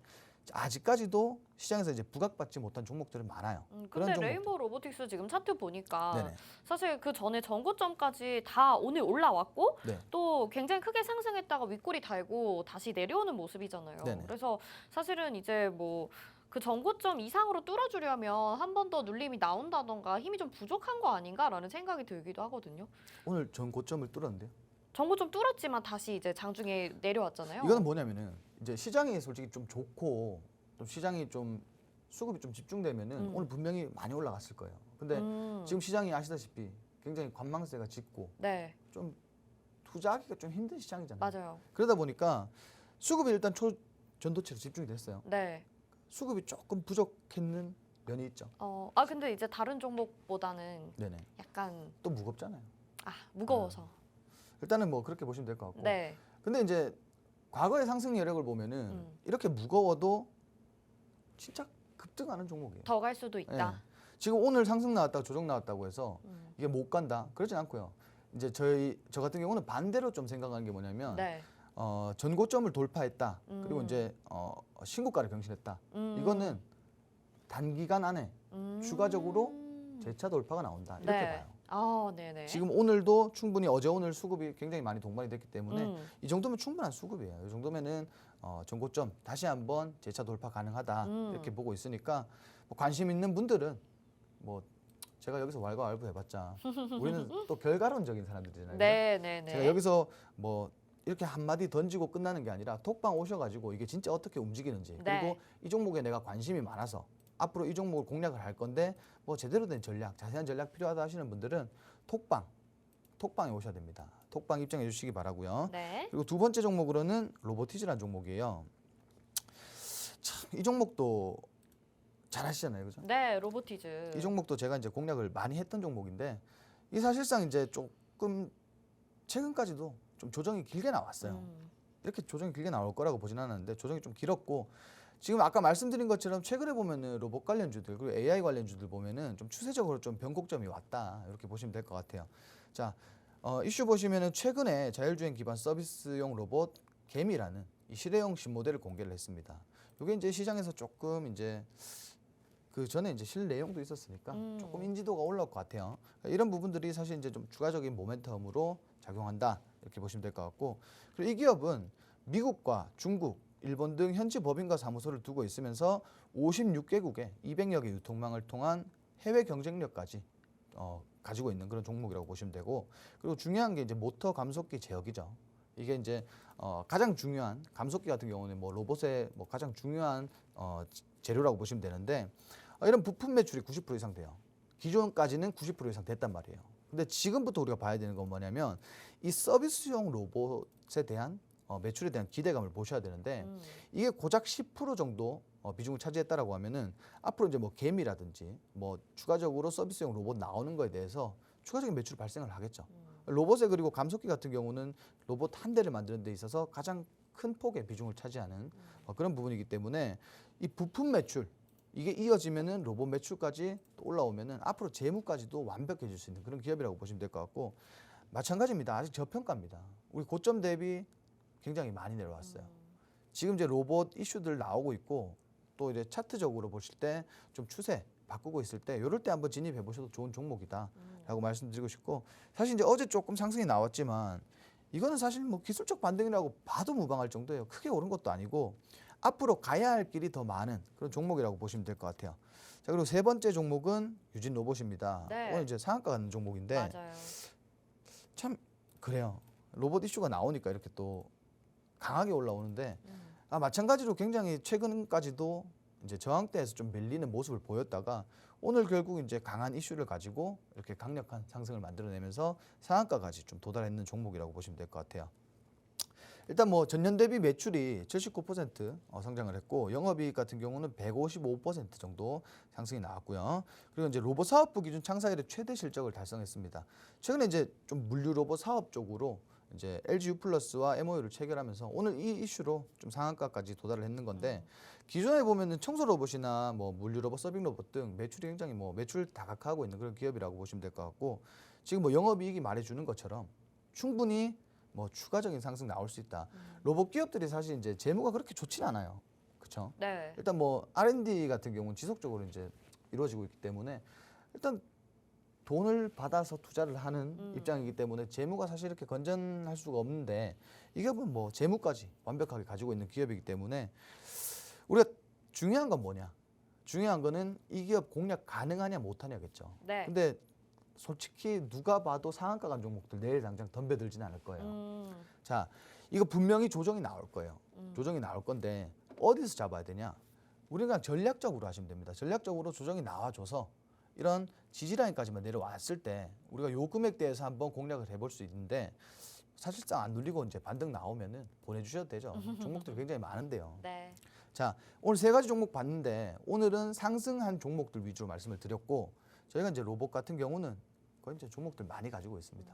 아직까지도 시장에서 이제 부각받지 못한 종목들은 많아요. 근데 레인보우 로보틱스 지금 차트 보니까 네네. 사실 그 전에 전고점까지 다 오늘 올라왔고 네. 또 굉장히 크게 상승했다가 윗꼬리 달고 다시 내려오는 모습이잖아요. 네네. 그래서 사실은 이제 뭐 그 전고점 이상으로 뚫어주려면 한 번 더 눌림이 나온다던가 힘이 좀 부족한 거 아닌가라는 생각이 들기도 하거든요. 오늘 전 고점을 뚫었는데요. 전고점 뚫었지만 다시 이제 장중에 내려왔잖아요. 이거는 뭐냐면은 이제 시장이 솔직히 좀 좋고 좀 시장이 좀 수급이 좀 집중되면은 오늘 분명히 많이 올라갔을 거예요. 근데 지금 시장이 아시다시피 굉장히 관망세가 짙고 네, 좀 투자하기가 좀 힘든 시장이잖아요. 맞아요. 그러다 보니까 수급이 일단 초전도체로 집중이 됐어요. 네. 수급이 조금 부족했는 면이 있죠. 근데 이제 다른 종목보다는 네네. 약간 또 무겁잖아요. 무거워서. 일단은 뭐 그렇게 보시면 될 것 같고. 네. 근데 이제 과거의 상승 여력을 보면은 이렇게 무거워도 진짜 급등하는 종목이에요. 더 갈 수도 있다. 네. 지금 오늘 상승 나왔다고 조정 나왔다고 해서 이게 못 간다 그러진 않고요. 이제 저 같은 경우는 반대로 좀 생각하는 게 뭐냐면 네. 전고점을 돌파했다. 그리고 이제 신고가를 경신했다. 이거는 단기간 안에 추가적으로 재차 돌파가 나온다. 이렇게 네. 봐요. 네네. 지금 오늘도 충분히 어제 오늘 수급이 굉장히 많이 동반이 됐기 때문에 이 정도면 충분한 수급이에요. 이 정도면은 전고점 다시 한번 재차 돌파 가능하다 이렇게 보고 있으니까 뭐 관심 있는 분들은 뭐 제가 여기서 왈가왈부 해봤자 우리는 또 결과론적인 사람들이잖아요. 네네네. 제가 여기서 뭐 이렇게 한마디 던지고 끝나는 게 아니라 톡방 오셔가지고 이게 진짜 어떻게 움직이는지 네. 그리고 이 종목에 내가 관심이 많아서 앞으로 이 종목을 공략을 할 건데 뭐 제대로 된 전략, 자세한 전략 필요하다 하시는 분들은 톡방에 오셔야 됩니다. 톡방 입장해 주시기 바라고요. 네. 그리고 두 번째 종목으로는 로보티즈라는 종목이에요. 참 이 종목도 잘 아시잖아요, 그죠? 네, 로보티즈. 이 종목도 제가 이제 공략을 많이 했던 종목인데 이 사실상 이제 조금 최근까지도 좀 조정이 길게 나왔어요. 이렇게 조정이 길게 나올 거라고 보진 않았는데 조정이 좀 길었고 지금 아까 말씀드린 것처럼 최근에 보면은 로봇 관련주들 그리고 AI 관련주들 보면은 좀 추세적으로 좀 변곡점이 왔다 이렇게 보시면 될 것 같아요. 자 이슈 보시면은 최근에 자율주행 기반 서비스용 로봇 개미라는 이 실외용 신모델을 공개를 했습니다. 이게 이제 시장에서 조금 이제 그 전에 이제 실내용도 있었으니까 조금 인지도가 올라올 것 같아요. 이런 부분들이 사실 이제 좀 추가적인 모멘텀으로 작용한다 이렇게 보시면 될 것 같고 그리고 이 기업은 미국과 중국, 일본 등 현지 법인과 사무소를 두고 있으면서 56개국의 200여 개 유통망을 통한 해외 경쟁력까지 가지고 있는 그런 종목이라고 보시면 되고 그리고 중요한 게 이제 모터 감속기 제어기죠. 이게 이제 가장 중요한 감속기 같은 경우는 뭐 로봇의 뭐 가장 중요한 재료라고 보시면 되는데 이런 부품 매출이 90% 이상 돼요. 기존까지는 90% 이상 됐단 말이에요. 근데 지금부터 우리가 봐야 되는 건 뭐냐면 이 서비스용 로봇에 대한 매출에 대한 기대감을 보셔야 되는데 이게 고작 10% 정도 비중을 차지했다라고 하면은 앞으로 이제 뭐 개미라든지 뭐 추가적으로 서비스용 로봇 나오는 거에 대해서 추가적인 매출 발생을 하겠죠. 로봇에 그리고 감속기 같은 경우는 로봇 한 대를 만드는 데 있어서 가장 큰 폭의 비중을 차지하는 그런 부분이기 때문에 이 부품 매출 이게 이어지면은 로봇 매출까지 또 올라오면은 앞으로 재무까지도 완벽해질 수 있는 그런 기업이라고 보시면 될 것 같고 마찬가지입니다. 아직 저평가입니다. 우리 고점 대비 굉장히 많이 내려왔어요. 지금 이제 로봇 이슈들 나오고 있고 또 이제 차트적으로 보실 때 좀 추세 바꾸고 있을 때 이럴 때 한번 진입해 보셔도 좋은 종목이다라고 말씀드리고 싶고 사실 이제 어제 조금 상승이 나왔지만 이거는 사실 뭐 기술적 반등이라고 봐도 무방할 정도예요. 크게 오른 것도 아니고 앞으로 가야 할 길이 더 많은 그런 종목이라고 보시면 될 것 같아요. 자 그리고 세 번째 종목은 유진 로봇입니다. 네. 오늘 이제 상한가 가는 종목인데 맞아요. 참 그래요. 로봇 이슈가 나오니까 이렇게 또 강하게 올라오는데 마찬가지로 굉장히 최근까지도 이제 저항대에서 좀 밀리는 모습을 보였다가 오늘 결국 이제 강한 이슈를 가지고 이렇게 강력한 상승을 만들어내면서 상한가까지 좀 도달했는 종목이라고 보시면 될 것 같아요. 일단 뭐 전년 대비 매출이 79% 성장을 했고 영업이익 같은 경우는 155% 정도 상승이 나왔고요. 그리고 이제 로봇 사업부 기준 창사 이래 최대 실적을 달성했습니다. 최근에 이제 좀 물류 로봇 사업 쪽으로 이제 LG U+와 MOU를 체결하면서 오늘 이 이슈로 좀 상한가까지 도달을 했는 건데 기존에 보면은 청소 로봇이나 뭐 물류 로봇, 서빙 로봇 등 매출이 굉장히 뭐 매출 다각화하고 있는 그런 기업이라고 보시면 될 것 같고 지금 뭐 영업이익이 말해주는 것처럼 충분히 뭐 추가적인 상승 나올 수 있다. 로봇 기업들이 사실 이제 재무가 그렇게 좋지는 않아요. 그렇죠? 네. 일단 뭐 R&D 같은 경우는 지속적으로 이제 이루어지고 있기 때문에 일단 돈을 받아서 투자를 하는 입장이기 때문에 재무가 사실 이렇게 건전할 수가 없는데 이 기업은 뭐 재무까지 완벽하게 가지고 있는 기업이기 때문에 우리가 중요한 건 뭐냐? 중요한 거는 이 기업 공략 가능하냐 못하냐겠죠. 네. 근데 솔직히 누가 봐도 상한가 간 종목들 내일 당장 덤벼들진 않을 거예요. 자, 이거 분명히 조정이 나올 거예요. 조정이 나올 건데 어디서 잡아야 되냐? 우리가 전략적으로 하시면 됩니다. 전략적으로 조정이 나와줘서 이런 지지라인까지만 내려왔을 때 우리가 요 금액대에서 한번 공략을 해볼 수 있는데 사실상 안 눌리고 이제 반등 나오면은 보내주셔도 되죠. 종목들이 굉장히 많은데요. 네. 자, 오늘 세 가지 종목 봤는데 오늘은 상승한 종목들 위주로 말씀을 드렸고 저희가 이제 로봇 같은 경우는 거의 이제 종목들 많이 가지고 있습니다.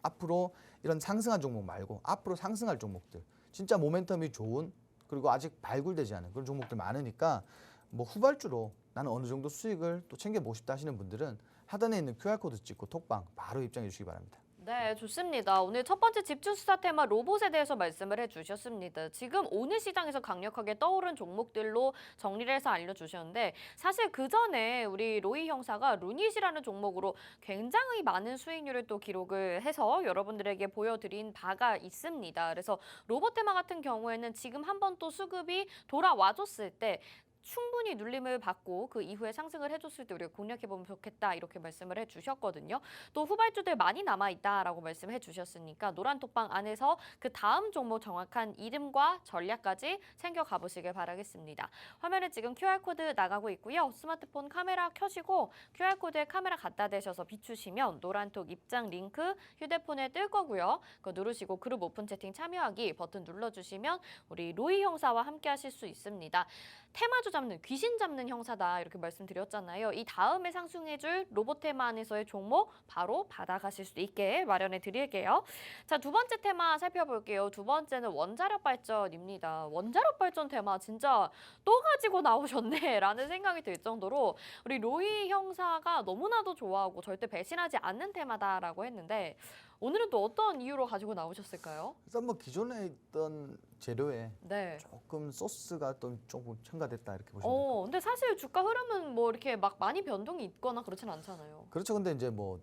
앞으로 이런 상승한 종목 말고 앞으로 상승할 종목들 진짜 모멘텀이 좋은 그리고 아직 발굴되지 않은 그런 종목들 많으니까 뭐 후발주로 나는 어느 정도 수익을 또 챙겨보고 싶다 하시는 분들은 하단에 있는 QR코드 찍고 톡방 바로 입장해 주시기 바랍니다. 네, 좋습니다. 오늘 첫 번째 집중 수사 테마 로봇에 대해서 말씀을 해주셨습니다. 지금 오늘 시장에서 강력하게 떠오른 종목들로 정리를 해서 알려주셨는데 사실 그 전에 우리 로이 형사가 루닛이라는 종목으로 굉장히 많은 수익률을 또 기록을 해서 여러분들에게 보여드린 바가 있습니다. 그래서 로봇 테마 같은 경우에는 지금 한번 또 수급이 돌아와줬을 때 충분히 눌림을 받고 그 이후에 상승을 해줬을 때 우리가 공략해보면 좋겠다 이렇게 말씀을 해주셨거든요. 또 후발주들 많이 남아있다라고 말씀해 주셨으니까 노란 톡방 안에서 그 다음 종목 정확한 이름과 전략까지 챙겨가 보시길 바라겠습니다. 화면에 지금 QR코드 나가고 있고요. 스마트폰 카메라 켜시고 QR코드에 카메라 갖다 대셔서 비추시면 노란톡 입장 링크 휴대폰에 뜰 거고요. 그거 누르시고 그룹 오픈 채팅 참여하기 버튼 눌러주시면 우리 로이 형사와 함께 하실 수 있습니다. 테마주 잡는 귀신 잡는 형사다 이렇게 말씀드렸잖아요. 이 다음에 상승해줄 로봇 테마 안에서의 종목 바로 받아가실 수 있게 마련해 드릴게요. 자, 두 번째 테마 살펴볼게요. 두 번째는 원자력 발전입니다. 원자력 발전 테마 진짜 또 가지고 나오셨네 라는 생각이 들 정도로 우리 로이 형사가 너무나도 좋아하고 절대 배신하지 않는 테마다라고 했는데 오늘은 또 어떤 이유로 가지고 나오셨을까요? 일단 뭐 기존에 있던 재료에 네. 조금 소스가 또 조금 첨가됐다 이렇게 보시면 돼요. 근데 사실 주가 흐름은 뭐 이렇게 막 많이 변동이 있거나 그렇진 않잖아요. 그렇죠. 근데 이제 뭐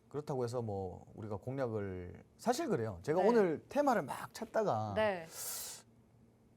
그렇다고 해서 뭐 우리가 공략을 사실 그래요. 제가 네. 오늘 테마를 막 찾다가 네.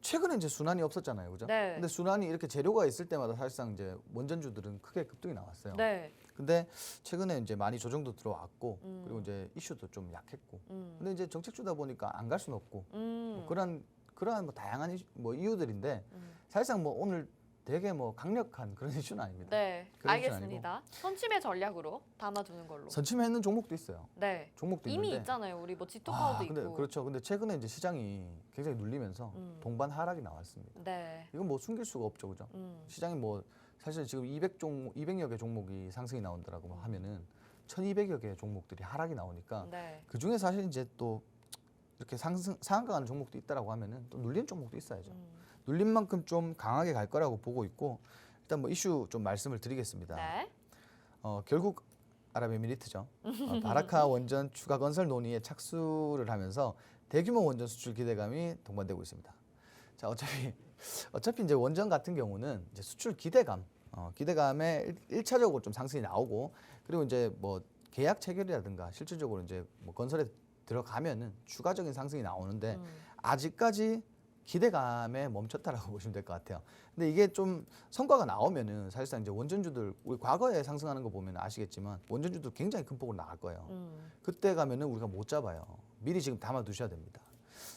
최근에 이제 순환이 없었잖아요, 그죠? 네. 근데 순환이 이렇게 재료가 있을 때마다 사실상 이제 원전주들은 크게 급등이 나왔어요. 네. 근데 최근에 이제 많이 조정도 들어왔고 그리고 음. 이제 이슈도 좀 약했고. 음. 근데 이제 정책주다 보니까 안 갈 수는 없고 뭐 음. 그러한 뭐 다양한 뭐 이유들인데 사실상 뭐 오늘 되게 뭐 강력한 그런 이슈는 아닙니다. 네. 그런 이슈는 알겠습니다. 선침의 전략으로 담아두는 걸로. 선침해 있는 종목도 있어요. 네. 종목도 이미 있는데 있잖아요. 우리 뭐 지토파워도 근데 있고. 그렇죠. 근데 최근에 이제 시장이 굉장히 눌리면서 동반 하락이 나왔습니다. 네. 이건 뭐 숨길 수가 없죠, 그죠? 시장이 뭐 사실 지금 200여 개 종목이 상승이 나온다라고 하면은 1,200여 개 종목들이 하락이 나오니까 네. 그 중에 사실 이제 또 이렇게 상한가하는 종목도 있다라고 하면은 또 눌린 종목도 있어야죠. 눌린 만큼 좀 강하게 갈 거라고 보고 있고 일단 뭐 이슈 좀 말씀을 드리겠습니다. 네. 결국 아랍에미리트죠. 바라카 원전 추가 건설 논의에 착수를 하면서 대규모 원전 수출 기대감이 동반되고 있습니다. 자, 어차피 이제 원전 같은 경우는 이제 수출 기대감에 일차적으로 좀 상승이 나오고 그리고 이제 뭐 계약 체결이라든가 실질적으로 이제 뭐 건설에 들어가면은 추가적인 상승이 나오는데 아직까지 기대감에 멈췄다라고 보시면 될 것 같아요. 근데 이게 좀 성과가 나오면은 사실상 이제 원전주들 우리 과거에 상승하는 거 보면 아시겠지만 원전주들 굉장히 큰 폭으로 나갈 거예요. 그때 가면은 우리가 못 잡아요. 미리 지금 담아 두셔야 됩니다.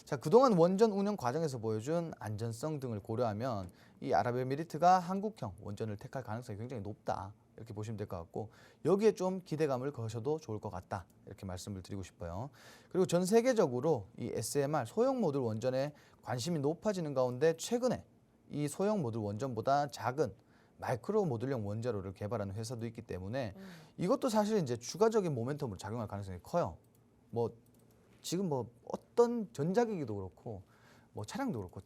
자, 그동안 원전 운영 과정에서 보여준 안전성 등을 고려하면 이 아랍에미리트가 한국형 원전을 택할 가능성이 굉장히 높다. 이렇게 보시면 될 것 같고 여기에 좀 기대감을 거셔도 좋을 것 같다. 이렇게 말씀을 드리고 싶어요. 그리고 전 세계적으로 이 SMR 소형 모듈 원전에 관심이 높아지는 가운데 최근에 이 소형 모듈 원전보다 작은 마이크로 모듈형 원자로를 개발하는 회사도 있기 때문에 이것도 사실 이제 추가적인 모멘텀으로 작용할 가능성이 커요. 뭐 지금 뭐 어떤 전자기기도 그렇고 뭐 차량도 그렇고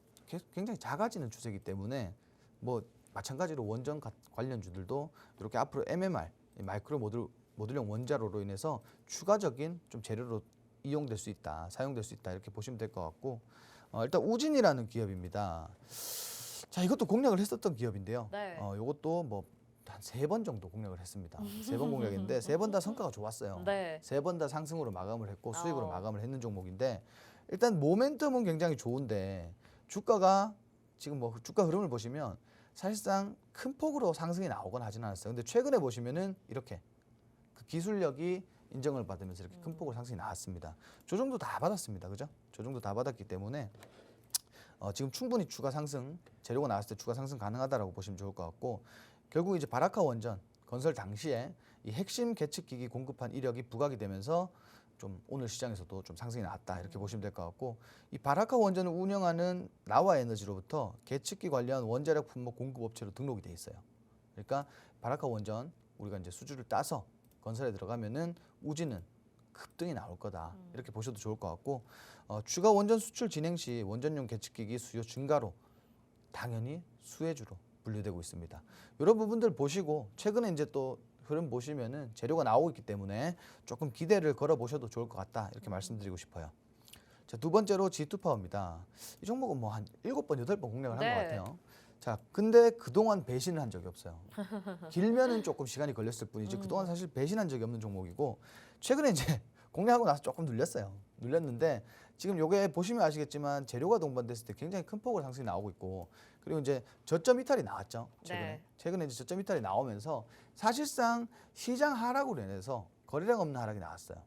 굉장히 작아지는 추세이기 때문에 뭐 마찬가지로 원전 관련주들도 이렇게 앞으로 MMR 마이크로 모듈형 원자로로 인해서 추가적인 좀 재료로 이용될 수 있다, 사용될 수 있다 이렇게 보시면 될 것 같고 일단 우진이라는 기업입니다. 자, 이것도 공략을 했었던 기업인데요. 네. 이것도 뭐 한 3번 정도 공략을 했습니다. 3번 공략인데 3번 다 성과가 좋았어요. 네. 3번 다 상승으로 마감을 했고 수익으로 마감을 했는 종목인데 일단 모멘텀은 굉장히 좋은데 주가가 지금 뭐 주가 흐름을 보시면 사실상 큰 폭으로 상승이 나오거나 하지는 않았어요. 근데 최근에 보시면은 이렇게 그 기술력이 인정을 받으면서 이렇게 큰 폭으로 상승이 나왔습니다. 조정도 다 받았습니다. 그죠? 조정도 다 받았기 때문에 지금 충분히 추가 상승, 재료가 나왔을 때 추가 상승 가능하다라고 보시면 좋을 것 같고 결국 이제 바라카 원전 건설 당시에 이 핵심 계측기기 공급한 이력이 부각이 되면서 좀 오늘 시장에서도 좀 상승이 나왔다 이렇게 보시면 될 것 같고 이 바라카 원전을 운영하는 나와에너지로부터 계측기 관련 원자력 품목 공급 업체로 등록이 돼 있어요. 그러니까 바라카 원전 우리가 이제 수주를 따서 건설에 들어가면은 우진은 급등이 나올 거다 이렇게 보셔도 좋을 것 같고 추가 원전 수출 진행 시 원전용 계측기기 수요 증가로 당연히 수혜주로 분류되고 있습니다. 이런 부분들 보시고 최근에 이제 또 흐름 보시면은 재료가 나오고 있기 때문에 조금 기대를 걸어 보셔도 좋을 것 같다 이렇게 말씀드리고 싶어요. 자, 두 번째로 G2파워입니다. 이 종목은 뭐 한 7번, 8번 공략을 한 것 네. 같아요. 자, 근데 그동안 배신을 한 적이 없어요. 길면은 조금 시간이 걸렸을 뿐이지 그동안 사실 배신한 적이 없는 종목이고 최근에 이제 공략하고 나서 조금 눌렸어요. 눌렸는데 지금 요게 보시면 아시겠지만 재료가 동반됐을 때 굉장히 큰 폭으로 상승이 나오고 있고 그리고 이제 저점 이탈이 나왔죠. 최근에. 네. 최근에 이제 저점 이탈이 나오면서 사실상 시장 하락으로 인해서 거래량 없는 하락이 나왔어요.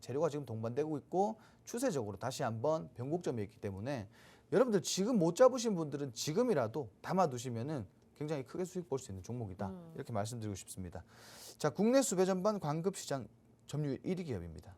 재료가 지금 동반되고 있고 추세적으로 다시 한번 변곡점에 있기 때문에 여러분들 지금 못 잡으신 분들은 지금이라도 담아두시면은 굉장히 크게 수익 볼 수 있는 종목이다. 이렇게 말씀드리고 싶습니다. 자, 국내 수배 전반 광급 시장 점유율 1위 기업입니다.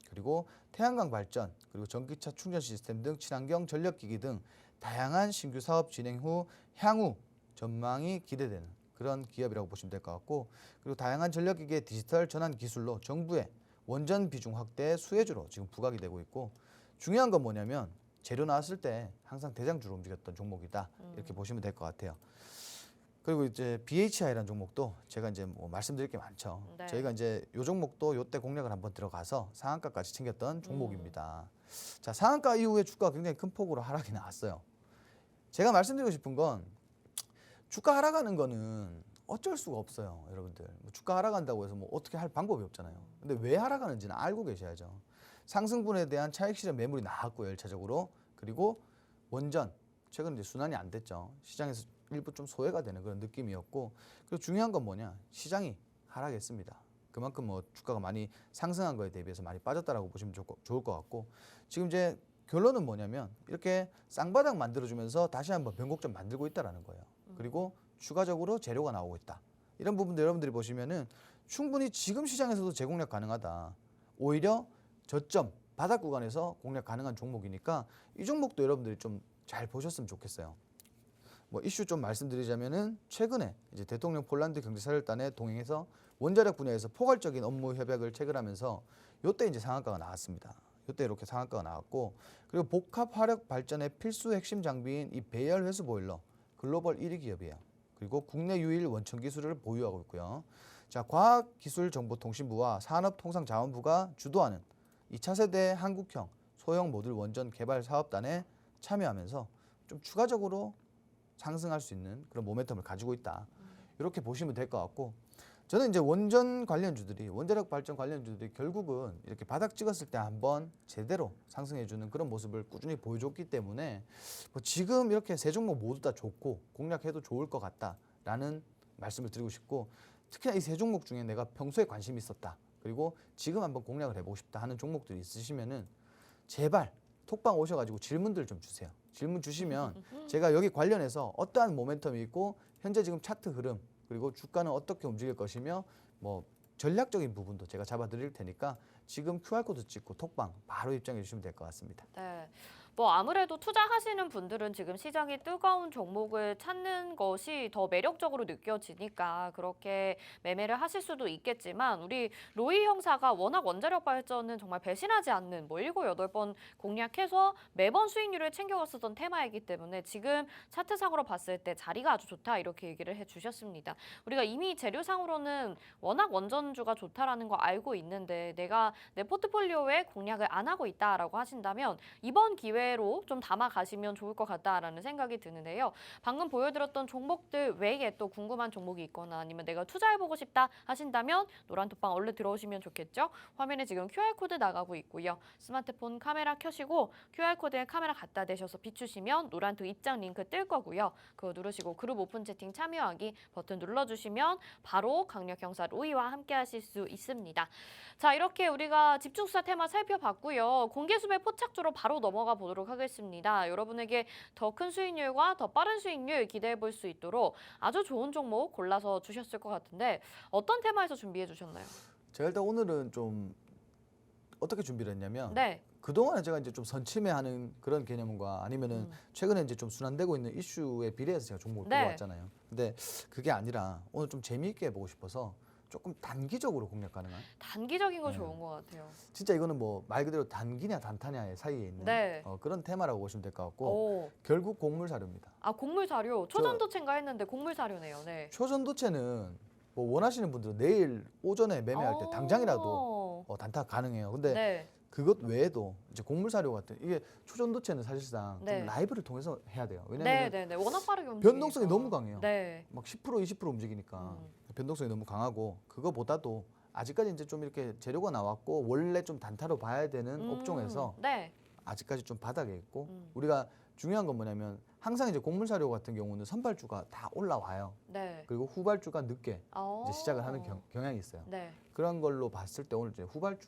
그리고 태양광 발전, 그리고 전기차 충전 시스템 등 친환경 전력기기 등 다양한 신규 사업 진행 후 향후 전망이 기대되는 그런 기업이라고 보시면 될 것 같고 그리고 다양한 전력기기의 디지털 전환 기술로 정부의 원전 비중 확대 수혜주로 지금 부각이 되고 있고 중요한 건 뭐냐면 재료 나왔을 때 항상 대장주로 움직였던 종목이다 이렇게 보시면 될 것 같아요. 그리고 이제 BHI라는 종목도 제가 이제 뭐 말씀드릴 게 많죠. 네. 저희가 이제 요 종목도 요때 공략을 한번 들어가서 상한가까지 챙겼던 종목입니다. 자, 상한가 이후에 주가가 굉장히 큰 폭으로 하락이 나왔어요. 제가 말씀드리고 싶은 건 주가 하락하는 거는 어쩔 수가 없어요, 여러분들. 뭐 주가 하락한다고 해서 뭐 어떻게 할 방법이 없잖아요. 근데 왜 하락하는지는 알고 계셔야죠. 상승분에 대한 차익 실현 매물이 나왔고요, 1차적으로. 그리고 원전 최근 이제 순환이 안 됐죠. 시장에서 일부 좀 소외가 되는 그런 느낌이었고, 그리고 중요한 건 뭐냐, 시장이 하락했습니다. 그만큼 뭐 주가가 많이 상승한 거에 대비해서 많이 빠졌다라고 보시면 좋을 것 같고, 지금 이제 결론은 뭐냐면 이렇게 쌍바닥 만들어주면서 다시 한번 변곡점 만들고 있다라는 거예요. 그리고 추가적으로 재료가 나오고 있다. 이런 부분들 여러분들이 보시면은 충분히 지금 시장에서도 재공략 가능하다. 오히려 저점 바닥 구간에서 공략 가능한 종목이니까 이 종목도 여러분들이 좀 잘 보셨으면 좋겠어요. 뭐 이슈 좀 말씀드리자면은 최근에 이제 대통령 폴란드 경제사절단에 동행해서 원자력 분야에서 포괄적인 업무 협약을 체결하면서 요때 이제 상한가가 나왔습니다. 요때 이렇게 상한가가 나왔고, 그리고 복합 화력 발전의 필수 핵심 장비인 이 배열 회수 보일러 글로벌 1위 기업이에요. 그리고 국내 유일 원천 기술을 보유하고 있고요. 자, 과학기술정보통신부와 산업통상자원부가 주도하는 2차 세대 한국형 소형 모듈 원전 개발 사업단에 참여하면서 좀 추가적으로 상승할 수 있는 그런 모멘텀을 가지고 있다. 이렇게 보시면 될 것 같고, 저는 이제 원전 관련주들이, 원자력 발전 관련주들이 결국은 이렇게 바닥 찍었을 때 한번 제대로 상승해주는 그런 모습을 꾸준히 보여줬기 때문에 뭐 지금 이렇게 세 종목 모두 다 좋고 공략해도 좋을 것 같다라는 말씀을 드리고 싶고, 특히나 이 세 종목 중에 내가 평소에 관심이 있었다, 그리고 지금 한번 공략을 해보고 싶다 하는 종목들이 있으시면은 제발 톡방 오셔가지고 질문들 좀 주세요. 질문 주시면 제가 여기 관련해서 어떠한 모멘텀이 있고 현재 지금 차트 흐름, 그리고 주가는 어떻게 움직일 것이며 뭐 전략적인 부분도 제가 잡아드릴 테니까 지금 QR코드 찍고 톡방 바로 입장해 주시면 될 것 같습니다. 네. 뭐 아무래도 투자하시는 분들은 지금 시장이 뜨거운 종목을 찾는 것이 더 매력적으로 느껴지니까 그렇게 매매를 하실 수도 있겠지만, 우리 로이 형사가 워낙 원자력 발전은 정말 배신하지 않는 뭐 7, 8번 공략해서 매번 수익률을 챙겨갔었던 테마이기 때문에 지금 차트상으로 봤을 때 자리가 아주 좋다 이렇게 얘기를 해주셨습니다. 우리가 이미 재료상으로는 워낙 원전주가 좋다라는 거 알고 있는데 내가 내 포트폴리오에 공략을 안 하고 있다라고 하신다면 이번 기회로 좀 담아가시면 좋을 것 같다라는 생각이 드는데요. 방금 보여드렸던 종목들 외에 또 궁금한 종목이 있거나 아니면 내가 투자해보고 싶다 하신다면 노란톡방 얼른 들어오시면 좋겠죠. 화면에 지금 QR코드 나가고 있고요. 스마트폰 카메라 켜시고 QR코드에 카메라 갖다 대셔서 비추시면 노란톡 입장 링크 뜰 거고요. 그거 누르시고 그룹 오픈 채팅 참여하기 버튼 눌러주시면 바로 강력 형사 로이와 함께 하실 수 있습니다. 자, 이렇게 우리가 집중수사 테마 살펴봤고요. 공개수배 포착주로 바로 넘어가 보도록 하겠습니다. 여러분에게 더 큰 수익률과 더 빠른 수익률 기대해 볼 수 있도록 아주 좋은 종목 골라서 주셨을 것 같은데 어떤 테마에서 준비해 주셨나요? 제가 일단 오늘은 좀 어떻게 준비를 했냐면, 네. 그동안에 제가 이제 좀 선침해하는 그런 개념과 아니면은 최근에 이제 좀 순환되고 있는 이슈에 비례해서 제가 종목을 네. 뽑아왔잖아요. 근데 그게 아니라 오늘 좀 재미있게 해보고 싶어서 조금 단기적으로 공략 가능한, 단기적인 거 네. 좋은 것 같아요. 진짜 이거는 뭐 말 그대로 단기냐 단타냐의 사이에 있는 네. 그런 테마라고 보시면 될 것 같고, 오. 결국 곡물 사료입니다. 아, 곡물 사료. 초전도체인가 했는데 곡물 사료네요. 네. 초전도체는 뭐 원하시는 분들은 내일 오전에 매매할 때 당장이라도 단타 가능해요. 근데 네. 그것 외에도 이제 곡물 사료 같은, 이게 초전도체는 사실상 네. 좀 라이브를 통해서 해야 돼요. 왜냐하면 네. 워낙 빠르게 움직이니까. 변동성이 너무 강해요. 네. 막 10% 20% 움직이니까 변동성이 너무 강하고, 그거보다도 아직까지 이제 좀 이렇게 재료가 나왔고 원래 좀 단타로 봐야 되는 업종에서 네. 아직까지 좀 바닥에 있고, 우리가 중요한 건 뭐냐면 항상 이제 곡물 사료 같은 경우는 선발주가 다 올라와요. 네. 그리고 후발주가 늦게 이제 시작을 하는 경향이 있어요. 네. 그런 걸로 봤을 때 오늘 이제 후발주,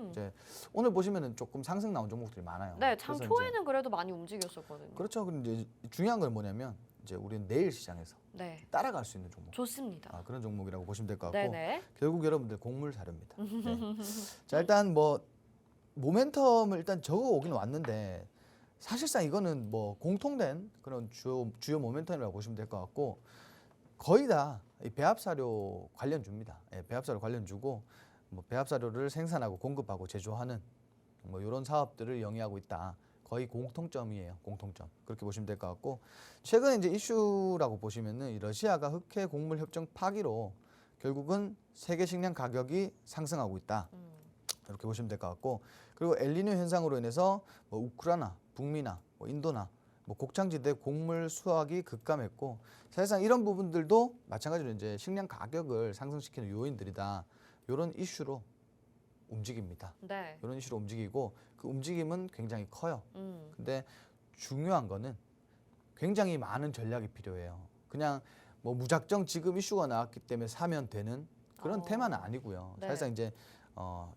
이제 오늘 보시면은 조금 상승 나온 종목들이 많아요. 네, 장 그래서 초에는 그래도 많이 움직였었거든요. 그렇죠. 근데 이제 중요한 건 뭐냐면 이제 우리는 내일 시장에서 네. 따라갈 수 있는 종목, 좋습니다. 그런 종목이라고 보시면 될 것 같고, 네네. 결국 여러분들 곡물 사료입니다. 네. 자, 일단 뭐 모멘텀을 일단 적어 오긴 왔는데 사실상 이거는 뭐 공통된 그런 주요 모멘텀이라고 보시면 될 것 같고, 거의 다 이 배합사료 관련주입니다. 예, 배합사료 관련주고, 뭐 배합사료를 생산하고 공급하고 제조하는 뭐 이런 사업들을 영위하고 있다. 거의 공통점이에요. 공통점. 그렇게 보시면 될 것 같고, 최근에 이제 이슈라고 보시면은 이 러시아가 흑해 곡물 협정 파기로 결국은 세계 식량 가격이 상승하고 있다. 이렇게 보시면 될 것 같고, 그리고 엘니뇨 현상으로 인해서 뭐 우크라이나, 북미나, 뭐 인도나 뭐 곡창지대 곡물 수확이 급감했고, 사실상 이런 부분들도 마찬가지로 이제 식량 가격을 상승시키는 요인들이다. 이런 이슈로 움직입니다. 네. 이런 이슈로 움직이고, 그 움직임은 굉장히 커요. 음. 근데 중요한 거는 굉장히 많은 전략이 필요해요. 그냥 뭐 무작정 지금 이슈가 나왔기 때문에 사면 되는 그런 테마는 아니고요. 네. 사실상 이제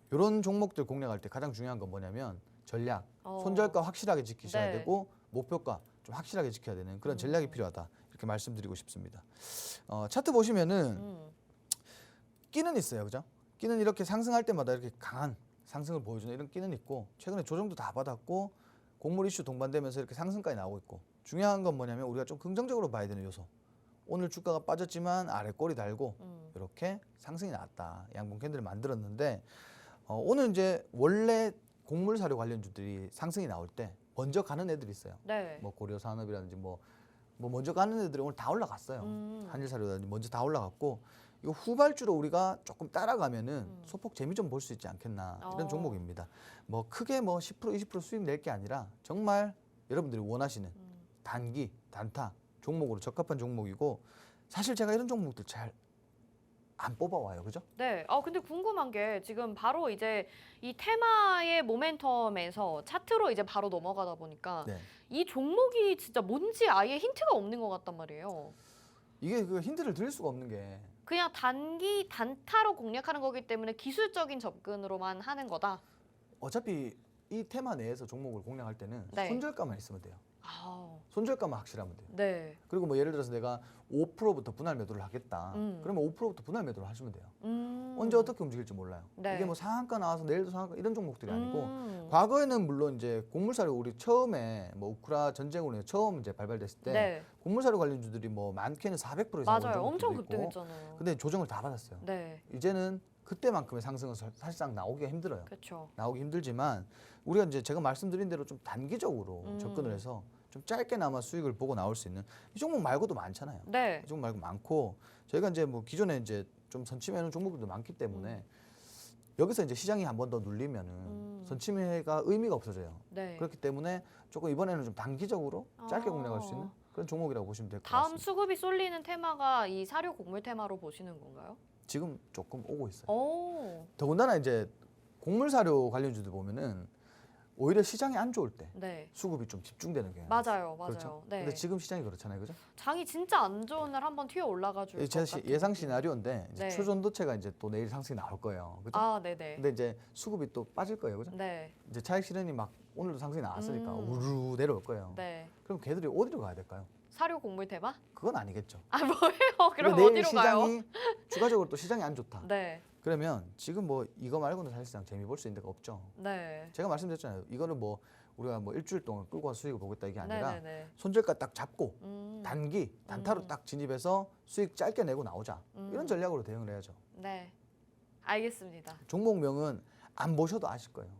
이런 종목들 공략할 때 가장 중요한 건 뭐냐면 전략, 손절가 확실하게 지키셔야 네. 되고 목표가 좀 확실하게 지켜야 되는 그런 전략이 필요하다. 이렇게 말씀드리고 싶습니다. 차트 보시면은 끼는 있어요, 그죠? 끼는 이렇게 상승할 때마다 이렇게 강한 상승을 보여주는 이런 끼는 있고 최근에 조정도 다 받았고 곡물 이슈 동반되면서 이렇게 상승까지 나오고 있고 중요한 건 뭐냐면 우리가 좀 긍정적으로 봐야 되는 요소. 오늘 주가가 빠졌지만 아래 꼬리 달고 이렇게 상승이 나왔다. 양봉 캔들을 만들었는데 오늘 이제 원래 곡물 사료 관련주들이 상승이 나올 때 먼저 가는 애들이 있어요. 네. 뭐 고려산업이라든지 뭐 먼저 가는 애들이 오늘 다 올라갔어요. 한일사료라든지 먼저 다 올라갔고 이거 후발주로 우리가 조금 따라가면은 소폭 재미 좀 볼 수 있지 않겠나 이런 종목입니다. 뭐 크게 뭐 10% 20% 수익 낼 게 아니라 정말 여러분들이 원하시는 단기 단타 종목으로 적합한 종목이고 사실 제가 이런 종목들 잘 안 뽑아와요, 그죠? 네. 근데 궁금한 게 지금 바로 이제 이 테마의 모멘텀에서 차트로 이제 바로 넘어가다 보니까 네. 이 종목이 진짜 뭔지 아예 힌트가 없는 것 같단 말이에요. 이게 그 힌트를 드릴 수가 없는 게 그냥 단기 단타로 공략하는 거기 때문에 기술적인 접근으로만 하는 거다. 어차피 이 테마 내에서 종목을 공략할 때는 네. 손절가만 있으면 돼요. 아, 손절가만 확실하면 돼요. 네. 그리고 뭐 예를 들어서 내가 5%부터 분할 매도를 하겠다. 그러면 5%부터 분할 매도를 하시면 돼요. 언제 어떻게 움직일지 몰라요. 네. 이게 뭐 상한가 나와서 내일도 상한가 이런 종목들이 아니고 음. 과거에는 물론 이제 곡물사료 우리 처음에 뭐 우크라 전쟁으로 처음 이제 발발됐을 때 네. 곡물사료 관련주들이 뭐 많게는 400% 이상 맞아요. 엄청 있고 급등했잖아요. 근데 조정을 다 받았어요. 네. 이제는 그때만큼의 상승은 사실상 나오기가 힘들어요. 그렇죠. 나오기 힘들지만 우리가 이제 제가 말씀드린 대로 좀 단기적으로 접근을 해서 좀 짧게나마 수익을 보고 나올 수 있는 이 종목 말고도 많잖아요. 네. 이 종목 말고 많고 저희가 이제 뭐 기존에 이제 좀 선침해놓은 종목들도 많기 때문에 여기서 이제 시장이 한 번 더 눌리면은 선침해가 의미가 없어져요. 네. 그렇기 때문에 조금 이번에는 좀 단기적으로 짧게 공략할 수 있는 그런 종목이라고 보시면 될 것 다음 같습니다. 수급이 쏠리는 테마가 이 사료 곡물 테마로 보시는 건가요? 지금 조금 오고 있어요. 오. 더군다나 이제 곡물 사료 관련주들 보면은 오히려 시장이 안 좋을 때 네. 수급이 좀 집중되는 경향이 맞아요. 맞아요. 그렇죠. 네. 근데 지금 시장이 그렇잖아요, 그죠? 장이 진짜 안 좋은 날 한번 튀어 올라가 줄 것 제 같은 예상 느낌. 시나리오인데 이제 네. 추전도체가 이제 또 내일 상승이 나올 거예요, 그죠? 아, 네네. 근데 이제 수급이 또 빠질 거예요, 그죠? 네. 이제 차익 실현이 막 오늘도 상승이 나왔으니까 음. 우르르 내려올 거예요. 네. 그럼 걔들이 어디로 가야 될까요? 사료 곡물 테마? 그건 아니겠죠. 아, 뭐예요? 그럼 근데 내일 어디로 가요? 시장이 추가적으로 또 시장이 안 좋다. 네. 그러면 지금 뭐 이거 말고는 사실상 재미 볼 수 있는 데가 없죠. 네. 제가 말씀드렸잖아요. 이거는 뭐 우리가 뭐 일주일 동안 끌고 와서 수익을 보겠다 이게 아니라 네네네. 손절가 딱 잡고 음. 단기 단타로 딱 진입해서 수익 짧게 내고 나오자 이런 전략으로 대응을 해야죠. 네. 알겠습니다. 종목명은 안 보셔도 아실 거예요.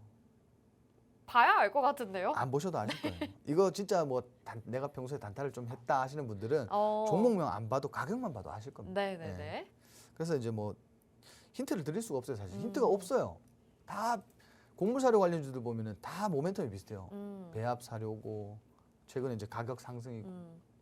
봐야 알 것 같은데요? 안 보셔도 아실 거예요. 이거 진짜 뭐 내가 평소에 단타를 좀 했다 하시는 분들은 어. 종목명 안 봐도 가격만 봐도 아실 겁니다. 네네네. 네. 그래서 이제 뭐 힌트를 드릴 수가 없어요. 사실 힌트가 없어요. 다 곡물 사료 관련주들 보면은 다 모멘텀이 비슷해요. 배합 사료고 최근에 이제 가격 상승이고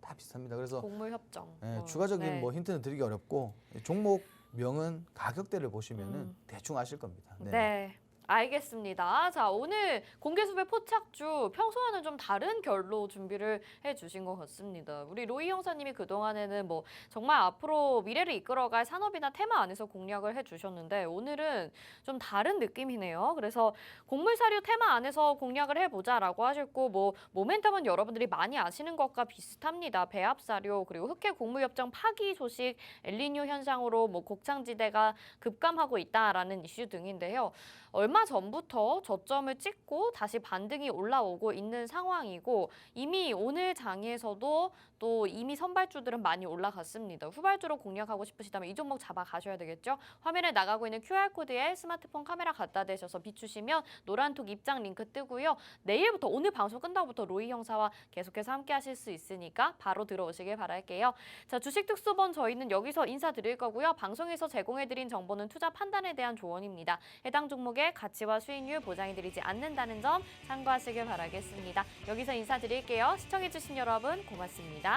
다 비슷합니다. 그래서 곡물 협정. 추가적인 네. 뭐 힌트는 드리기 어렵고 종목명은 가격대를 보시면은 대충 아실 겁니다. 네. 알겠습니다. 자, 오늘 공개수배 포착주 평소와는 좀 다른 결로 준비를 해주신 것 같습니다. 우리 로이 형사님이 그동안에는 뭐 정말 앞으로 미래를 이끌어갈 산업이나 테마 안에서 공략을 해주셨는데 오늘은 좀 다른 느낌이네요. 그래서 곡물사료 테마 안에서 공략을 해보자라고 하셨고 뭐 모멘텀은 여러분들이 많이 아시는 것과 비슷합니다. 배합사료 그리고 흑해 곡물협정 파기 소식, 엘니뇨 현상으로 뭐 곡창지대가 급감하고 있다라는 이슈 등인데요. 얼마 전부터 저점을 찍고 다시 반등이 올라오고 있는 상황이고 이미 오늘 장에서도 또 이미 선발주들은 많이 올라갔습니다. 후발주로 공략하고 싶으시다면 이 종목 잡아가셔야 되겠죠. 화면에 나가고 있는 QR코드에 스마트폰 카메라 갖다 대셔서 비추시면 노란톡 입장 링크 뜨고요. 내일부터 오늘 방송 끝나고부터 로이 형사와 계속해서 함께 하실 수 있으니까 바로 들어오시길 바랄게요. 자, 주식 특수본 저희는 여기서 인사드릴 거고요. 방송에서 제공해드린 정보는 투자 판단에 대한 조언입니다. 해당 종목의 가치와 수익률 보장해드리지 않는다는 점 참고하시길 바라겠습니다. 여기서 인사드릴게요. 시청해주신 여러분 고맙습니다.